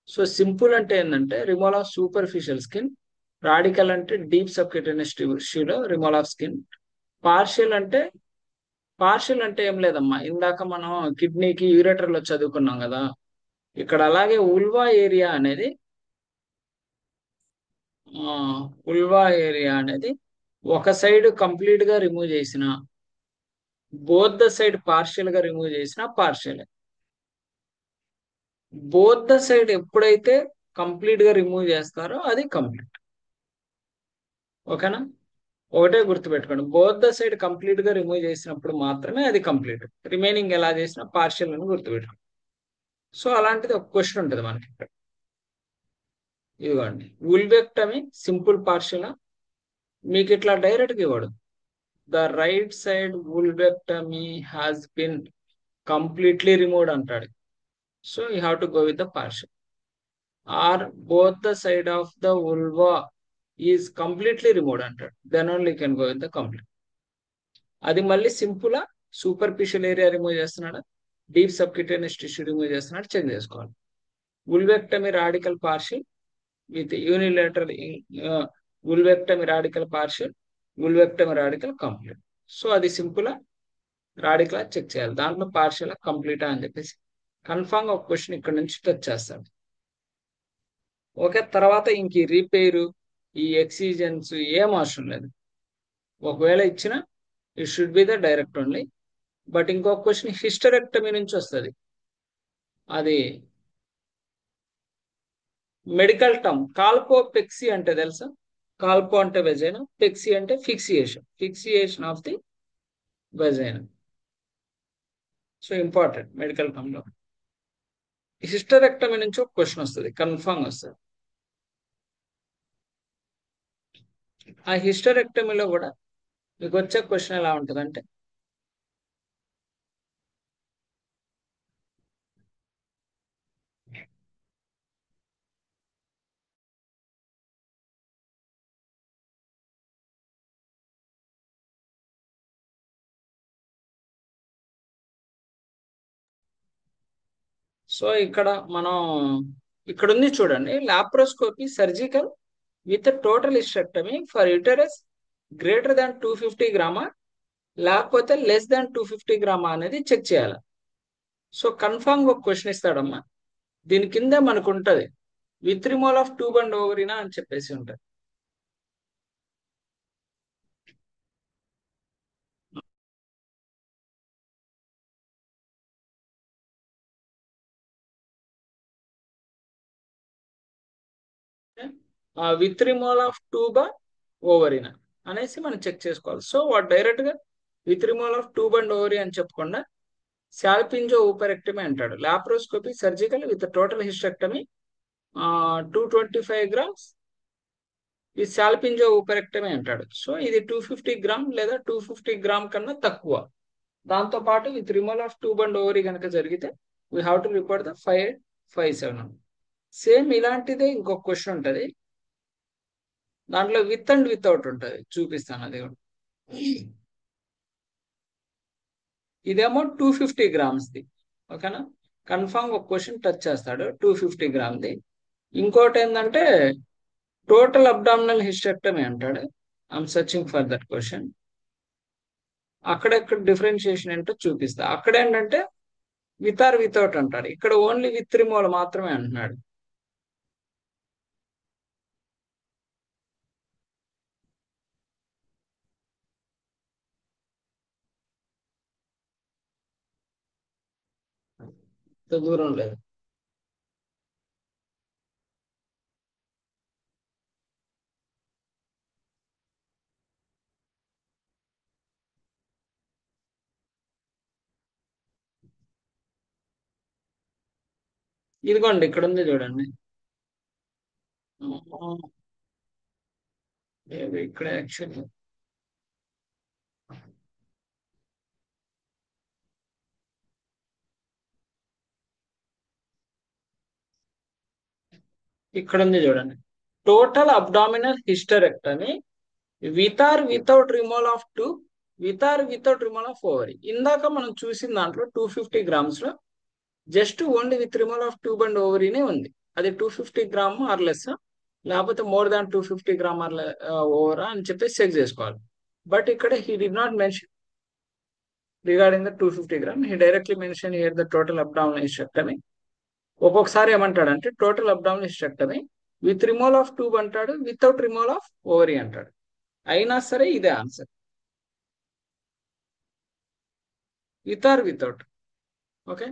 So simple అంటే ఏంటంటే removal of superficial skin. Radical అంటే డీప్ సబ్క్యూటేనియస్ టిష్యూలో రిమూవల్ ఆఫ్ స్కిన్. పార్షియల్ అంటే ఏం లేదమ్మా, ఇందాక మనం కిడ్నీకి యూరేటర్ లో చదువుకున్నాం కదా, ఇక్కడ అలాగే ఉల్వా ఏరియా అనేది ఒక సైడ్ కంప్లీట్ గా రిమూవ్ చేసిన, బోత్ ద సైడ్ పార్షియల్ గా రిమూవ్ చేసిన పార్షియల్. బోత్ ద సైడ్ ఎప్పుడైతే కంప్లీట్ గా రిమూవ్ చేస్తారో అది కంప్లీట్. ఓకేనా? ఒకటే గుర్తుపెట్టుకోండి, బోత్ ద సైడ్ కంప్లీట్ గా రిమూవ్ చేసినప్పుడు మాత్రమే అది కంప్లీట్. రిమైనింగ్ ఎలా చేసినా పార్షియల్ అని గుర్తుపెట్టుకోండి. సో అలాంటిది ఒక క్వశ్చన్ ఉంటుంది మనకి ఇక్కడ. ఇదిగోండి, ఉల్వెక్టమీ సింపుల్ పార్షియల్. మీకు ఇట్లా డైరెక్ట్ గా ఇవ్వడు. The right side vulvectomy has been completely removed అంటాడు. So you have to go with the partial. Or both the side of the vulva is completely removed అంటాడు. Then only can go with the complete. అది మళ్ళీ simple superficial area remove చేస్తున్నాడా, deep subcutaneous tissue remove చేస్తున్నాడు check చేసుకోవాలి. Vulvectomy radical partial with unilateral vulvectomy radical partial, vulvectomy radical complete. So అది simple radical check చేయాలి. దాంట్లో partial కంప్లీటా అని చెప్పేసి కన్ఫామ్ ఒక క్వశ్చన్ ఇక్కడ నుంచి టచ్ చేస్తాడు. ఓకే, తర్వాత ఇంక ఈ రిపేరు, ఈ ఎక్సిజన్స్ ఏం అవసరం లేదు. ఒకవేళ ఇచ్చిన it should be the direct only. But ఇంకొక క్వశ్చన్ హిస్టరెక్టమీ నుంచి వస్తుంది. అది మెడికల్ టర్మ్. కాల్పోపెక్సీ అంటే తెలుసా? కాల్పో అంటే వెజైనా, పెక్సీ అంటే fixation of the vagina. So important medical term లో. హిస్టరెక్టమీ నుంచి ఒక క్వశ్చన్ వస్తుంది, కన్ఫామ్ వస్తుంది. ఆ హిస్టరెక్టమీలో కూడా మీకు వచ్చే క్వశ్చన్ ఎలా ఉంటుంది? సో ఇక్కడ మనం ఇక్కడ ఉంది చూడండి, laparoscopy surgical with total hysterectomy for uterus greater than 250 గ్రామా లేకపోతే లెస్ దాన్ 250 గ్రామా అనేది చెక్ చేయాలి. సో కన్ఫామ్ ఒక క్వశ్చన్ ఇస్తాడమ్మా, దీని కింద మనకు ఉంటది with removal of tube and ఓవరీనా అని చెప్పేసి ఉంటది. విత్ రిమూవల్ ఆఫ్ ట్యూబా ఓవరీనా అనేసి మనం చెక్ చేసుకోవాలి. సో వాడు డైరెక్ట్ గా with removal of tube and ovary అని చెప్పకుండా శాల్పింజో ఊపరెక్టమీ అంటాడు. Laparoscopy surgical with total hysterectomy 225 grams ఈ శాల్పింజో ఊపరెక్టమీ అంటాడు. సో ఇది 250 గ్రామ్ లేదా 250 గ్రామ్ కన్నా తక్కువ. దాంతో పాటు with removal of tube and ovary కనుక జరిగితే we have to report the 557. Same ఇలాంటిదే ఇంకొక క్వశ్చన్ ఉంటది, దాంట్లో విత్ అండ్ వితౌట్ ఉంటది, చూపిస్తాను అది కూడా. ఇదేమో 250 గ్రామ్స్ది. ఓకేనా, కన్ఫామ్ ఒక క్వశ్చన్ టచ్ చేస్తాడు 250 గ్రామ్ది. ఇంకోటి ఏంటంటే టోటల్ అబ్డామినల్ హిస్టెక్టమీ అంటాడు. I'm searching for that question. అక్కడెక్కడ డిఫరెన్షియేషన్ ఏంటో చూపిస్తా. అక్కడ ఏంటంటే విత్ ఆర్ వితౌట్ అంటాడు, ఇక్కడ ఓన్లీ విత్ రిమూవల్ మాత్రమే అంటున్నాడు. ఇంత దూరం లేదు. ఇదిగోండి ఇక్కడ ఉంది చూడండి. ఇక్కడ యాక్చువల్లీ ఇక్కడ ఉంది చూడండి, total abdominal hysterectomy with or without removal of tube with or without removal of ovary. ఇందాక మనం చూసిన దాంట్లో 250 గ్రామ్స్ లో just only with removal of tube and ఓవరీనే ఉంది. అది 250 గ్రామ్ ఆర్ లెస్ లేకపోతే మోర్ దాన్ 250 గ్రామ్ ఆర్ ఓవరా అని చెప్పేసి చెక్ చేసుకోవాలి. బట్ ఇక్కడ he did not mention regarding the 250 gram, he directly mention here the total abdominal hysterectomy. ఒక్కొక్కసారి ఏమంటాడంటే total abdominal hysterectomy with removal of tube అంటాడు, వితౌట్ రిమూవల్ ఆఫ్ ఓవరీ అంటాడు. అయినా సరే ఇదే answer, with or without. Okay,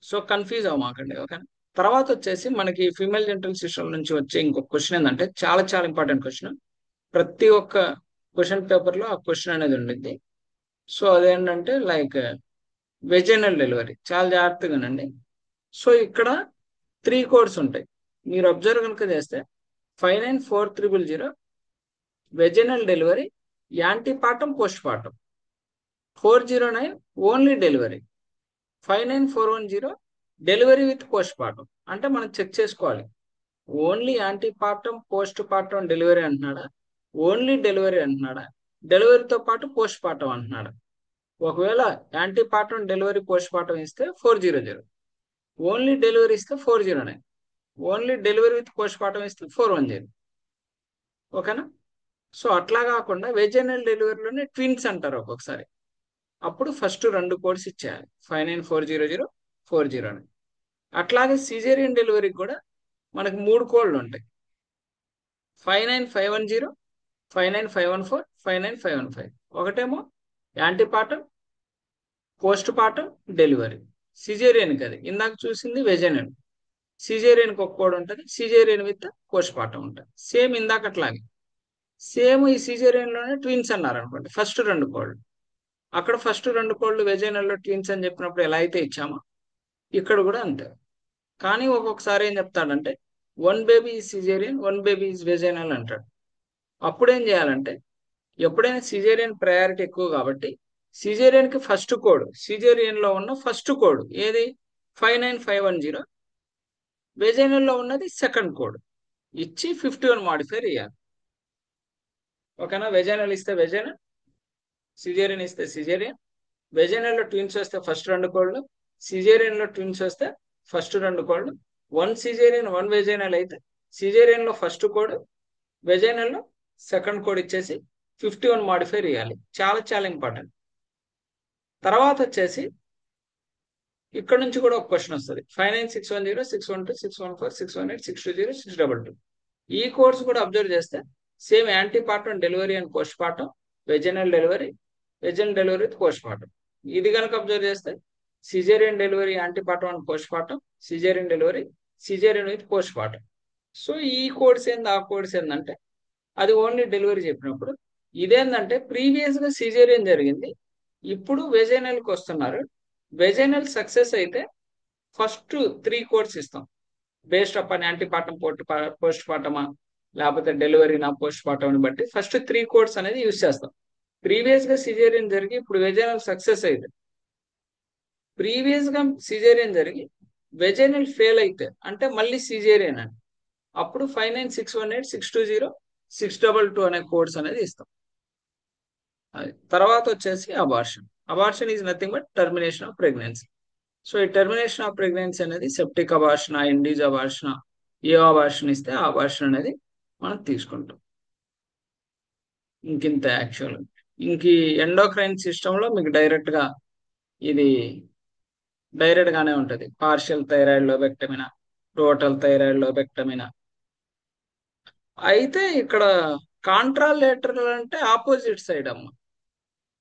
so confuse అవ్వమాకండి. Okay, తర్వాత వచ్చేసి మనకి ఫీమేల్ జెనిటల్ సిస్టమ్ నుంచి వచ్చే ఇంకొక క్వశ్చన్ ఏంటంటే చాలా చాలా ఇంపార్టెంట్ క్వశ్చన్. ప్రతి ఒక్క క్వశ్చన్ పేపర్ లో ఆ క్వశ్చన్ అనేది ఉండిద్ది. సో అదేంటంటే లైక్ వెజైనల్ డెలివరీ. చాలా జాగ్రత్తగా వినండి. సో ఇక్కడ 3 కోడ్స్ ఉంటాయి. మీరు అబ్జర్వ్ కనుక చేస్తే 594000 vaginal delivery, antepartum postpartum. 409 only delivery. 59410 delivery with postpartum. అంటే మనం చెక్ చేసుకోవాలి, only antepartum postpartum delivery అంటున్నాడా, ఓన్లీ డెలివరీ అంటున్నాడా, డెలివరీతో పాటు పోస్ట్ పార్టం అంటున్నాడా. ఒకవేళ యాంటీపార్టం డెలివరీ పోస్ట్ పార్టం ఇస్తే 400, ఓన్లీ డెలివరీ ఇస్తే 409, only delivery with post partum ఇస్తే 410. ఓకేనా, సో అట్లా కాకుండా వెజైనల్ డెలివరీలోనే ట్విన్స్ అంటారు ఒక్కొక్కసారి. అప్పుడు ఫస్ట్ 2 కోడ్స్ ఇచ్చేయాలి, 594040. అట్లాగే సిజేరియన్ డెలివరీకి కూడా మనకు 3 కోడ్లు ఉంటాయి, 59510, 59514, 59515. ఒకటేమో యాంటీపార్టం పోస్ట్ పార్టం డెలివరీ సిజేరియన్ అది. ఇందాక చూసింది వెజైనల్. సిజేరియన్కి ఒక కోడ్ ఉంటుంది, సిజేరియన్ విత్ పోస్ట్ పార్టం ఉంటుంది. సేమ్ ఇందాక అట్లాగే సేమ్ ఈ సిజేరియన్ లోనే ట్విన్స్ అన్నారు అనుకోండి, ఫస్ట్ 2 కోడ్లు. అక్కడ ఫస్ట్ 2 కోడ్లు వెజైనల్లో ట్విన్స్ అని చెప్పినప్పుడు ఎలా అయితే ఇచ్చామో ఇక్కడ కూడా అంతే. కానీ ఒక్కొక్కసారి ఏం చెప్తాడంటే 1 baby is caesarean, 1 baby is vaginal అంటాడు. అప్పుడేం చేయాలంటే ఎప్పుడైనా సిజేరియన్ ప్రయారిటీ ఎక్కువ కాబట్టి సిజేరియన్ కి ఫస్ట్ కోడ్, సిజేరియన్ లో ఉన్న ఫస్ట్ కోడ్ ఏది 59510, వెజైనల్ లో ఉన్నది సెకండ్ కోడ్ ఇచ్చి 51 మాడిఫైర్ ఇవ్వాలి. ఓకేనా, వెజైనల్ ఇస్తే వెజైనల్, సిజేరియన్ ఇస్తే సిజేరియన్, వెజైనల్ లో ట్విన్స్ వస్తే ఫస్ట్ 2 కోడ్లు, సిజేరియన్ లో ట్విన్స్ వస్తే ఫస్ట్ 2 కోడ్, 1 సిజేరియన్ 1 వెజైనల్ అయితే సిజేరియన్ లో ఫస్ట్ కోడ్, వెజైనల్ లో సెకండ్ కోడ్ ఇచ్చేసి 51 మాడిఫైర్ ఇవ్వాలి. చాలా చాలా ఇంపార్టెంట్. తర్వాత వచ్చేసి ఇక్కడ నుంచి కూడా ఒక క్వశ్చన్ వస్తుంది. 59610 612 614 618 620 622. ఈ కోర్స్ కూడా అబ్జర్వ్ చేస్తే same anti partum delivery and post partum, vaginal delivery, vaginal delivery with post partum. ఇది కనుక అబ్జర్వ్ చేస్తే caesarean delivery anti partum and post partum, caesarean delivery, caesarean with post partum. So ఈ codes ఏంది ఆ codes ఏంటంటే అది only delivery చెప్పినప్పుడు. ఇదేంటంటే ప్రీవియస్ గా సిజేరియన్ జరిగింది, ఇప్పుడు వెజైనల్కి వస్తున్నారు. వెజైనల్ సక్సెస్ అయితే ఫస్ట్ 3 కోడ్స్ ఇస్తాం బేస్డ్ అప్ అని యాంటీపార్టం పోస్ట్ పార్టమా లేకపోతే డెలివరీనా పోస్ట్ పార్టం అని బట్టి ఫస్ట్ 3 కోడ్స్ అనేది యూజ్ చేస్తాం. ప్రీవియస్ గా సిజేరియన్ జరిగి ఇప్పుడు వెజైనల్ సక్సెస్ అయితే, ప్రీవియస్ గా సిజేరియన్ జరిగి వెజైనల్ ఫెయిల్ అయితే అంటే మళ్ళీ సిజేరియన్ అని, అప్పుడు 59618 620 622 అనే కోడ్స్ అనేది ఇస్తాం. తర్వాత వచ్చేసి abortion. Abortion is nothing but termination of pregnancy. So ఈ టర్మినేషన్ ఆఫ్ ప్రెగ్నెన్సీ అనేది సెప్టిక్ అబార్షన్, ఇండీజ్ అబార్షన్, ఏ అబార్షన్ ఇస్తే ఆ అబార్షన్ అనేది మనం తీసుకుంటాం. ఇంకింత యాక్చువల్. ఇంక ఎండోక్రైన్ సిస్టంలో మీకు డైరెక్ట్ గా ఇది డైరెక్ట్ గానే ఉంటది. పార్షియల్ థైరాయిడ్ లోబెక్టమినా, టోటల్ థైరాయిడ్ లోబెక్టమినా. అయితే ఇక్కడ కాంట్రాలేటరల్ అంటే ఆపోజిట్ సైడ్ అమ్మ.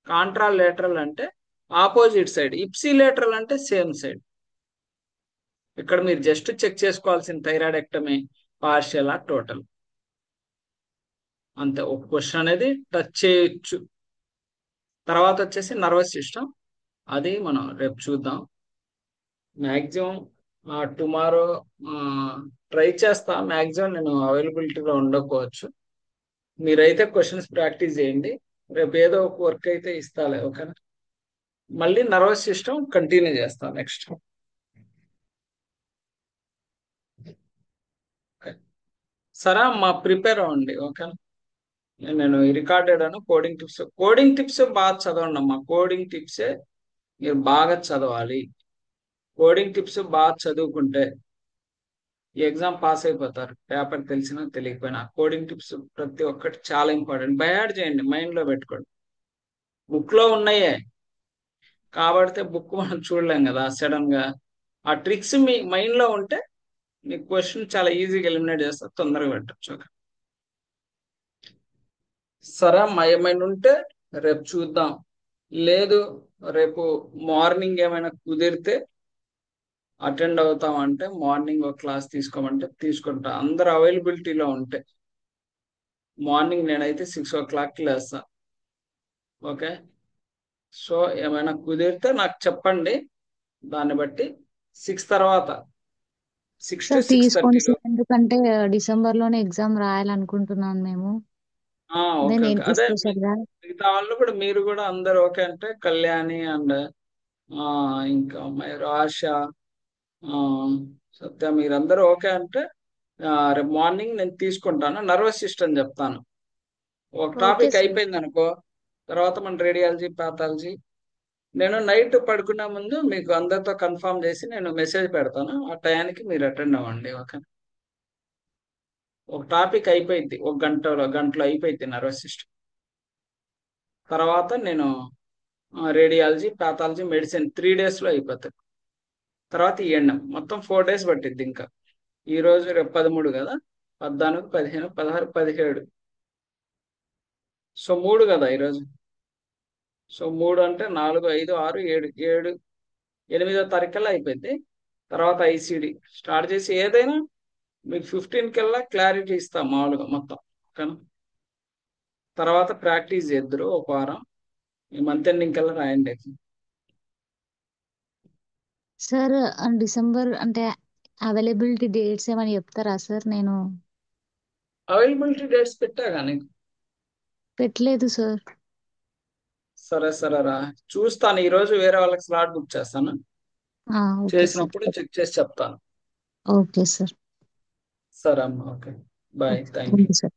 కాంట్రాలేటరల్ అంటే ఆపోజిట్ సైడ్, ఇప్సిలేటరల్ అంటే సేమ్ సైడ్. ఇక్కడ మీరు జస్ట్ చెక్ చేసుకోవాల్సిన థైరాయిడెక్టమీ పార్షియల్ ఆ టోటల్ అంతే. ఒక క్వశ్చన్ అనేది టచ్ చేయొచ్చు. తర్వాత వచ్చేసి నర్వస్ సిస్టమ్, అది మనం రేపు చూద్దాం. మ్యాక్సిమం టుమారో ట్రై చేస్తా. మ్యాక్సిమం నేను అవైలబిలిటీలో ఉండకపోవచ్చు. మీరైతే క్వశ్చన్స్ ప్రాక్టీస్ చేయండి. రేపు ఏదో ఒక వర్క్ అయితే ఇస్తాలే, ఓకేనా. మళ్ళీ నర్వస్ సిస్టమ్ కంటిన్యూ చేస్తాం నెక్స్ట్. సరే అమ్మా, ప్రిపేర్ అవ్వండి, ఓకేనా. నేను రికార్డెడ్ అను కోడింగ్ టిప్స్ బాగా చదవండి అమ్మా. కోడింగ్ టిప్సే మీరు బాగా చదవాలి. కోడింగ్ టిప్స్ బాగా చదువుకుంటే ఈ ఎగ్జామ్ పాస్ అయిపోతారు. పేపర్ తెలిసినా తెలియకపోయినా కోడింగ్ టిప్స్ ప్రతి ఒక్కటి చాలా ఇంపార్టెంట్. బయాడ్ చేయండి, మైండ్ లో పెట్టుకోండి. బుక్ లో ఉన్నాయే కాబట్టి బుక్ మనం చూడలేం కదా సడన్ గా. ఆ ట్రిక్స్ మీ మైండ్ లో ఉంటే మీ క్వశ్చన్ చాలా ఈజీగా ఎలిమినేట్ చేస్తారు, తొందరగా పెట్టచ్చు. ఓకే సరే అమ్మా, ఏమైనా ఉంటే రేపు చూద్దాం. లేదు రేపు మార్నింగ్ ఏమైనా కుదిరితే అటెండ్ అవుతామంటే మార్నింగ్ ఒక క్లాస్ తీసుకోమంటే తీసుకుంటా, అందరు అవైలబిలిటీలో ఉంటే. మార్నింగ్ నేనైతే 6 o'clock లేస్తా, ఓకే. సో ఏమైనా కుదిరితే నాకు చెప్పండి, దాన్ని బట్టి 6 తర్వాత 6 to సార్ 6:30 తీసుకోండి సార్, ఎందుకంటే డిసెంబర్ లోనే ఎగ్జామ్ రాయాలనుకుంటున్నాను మేము. ఓకే నేను ఓకే. ఏంటి అదే స్పెషల్ గా మిగతా వాళ్ళు కూడా మీరు కూడా అందరు ఓకే అంటే కళ్యాణి అండ్ ఇంకా అమ్మాయి ఆశ, ఆ, సత్య, మీరందరూ ఓకే అంటే రేపు మార్నింగ్ నేను తీసుకుంటాను. నర్వస్ సిస్టమ్ చెప్తాను. ఒక ఓకే టాపిక్ సార్. అయిపోయింది అనుకో, తర్వాత మన రేడియాలజీ, పాథాలజీ. నేను నైట్ పడుకునే ముందు మీకు అందరితో కన్ఫర్మ్ చేసి నేను మెసేజ్ పెడతాను. ఆ టయానికి మీరు అటెండ్ అవ్వండి, ఓకే. ఒక టాపిక్ అయిపోయింది, ఒక గంటలో అయిపోయింది నర్వస్ సిస్టమ్. తర్వాత నేను రేడియాలజీ, పాథాలజీ, మెడిసిన్ 3 days లో అయిపోతుంది. తర్వాత ఈఎన్ఎం మొత్తం 4 days పట్టిద్ది. ఇంకా ఈ రోజు రేపు 13 కదా, 14, 15, 16, 17. సో 3 కదా ఈరోజు. సో 3 అంటే 4, 5, 6, 7, 8వ తారీఖుకల్లా అయిపోయింది. తర్వాత ఐసిడి స్టార్ట్ చేసి ఏదైనా మీకు 15 కల్లా క్లారిటీ ఇస్తాం మామూలుగా మొత్తం, ఓకేనా. తర్వాత ప్రాక్టీస్ చేద్దరు ఒక వారం, ఈ మంత్ ఎండింగ్ కల్లా రాయండి. సార్ డిసెంబర్ అంటే అవైలబిలిటీ డేట్స్ ఏమని చెప్తారా సార్? నేను అవైలబిలిటీ డేట్స్ పెట్టా కానీ. పెట్టలేదు సార్. సరే సరే రా, చూస్తాను. ఈ రోజు వేరే వాళ్ళకి స్లాట్ బుక్ చేస్తాను, ఓకే సార్. చేసినప్పుడు చెక్ చేసి చెప్తాను. Okay sir. సరే అమ్మా, okay, bye, thank thank you. You sir.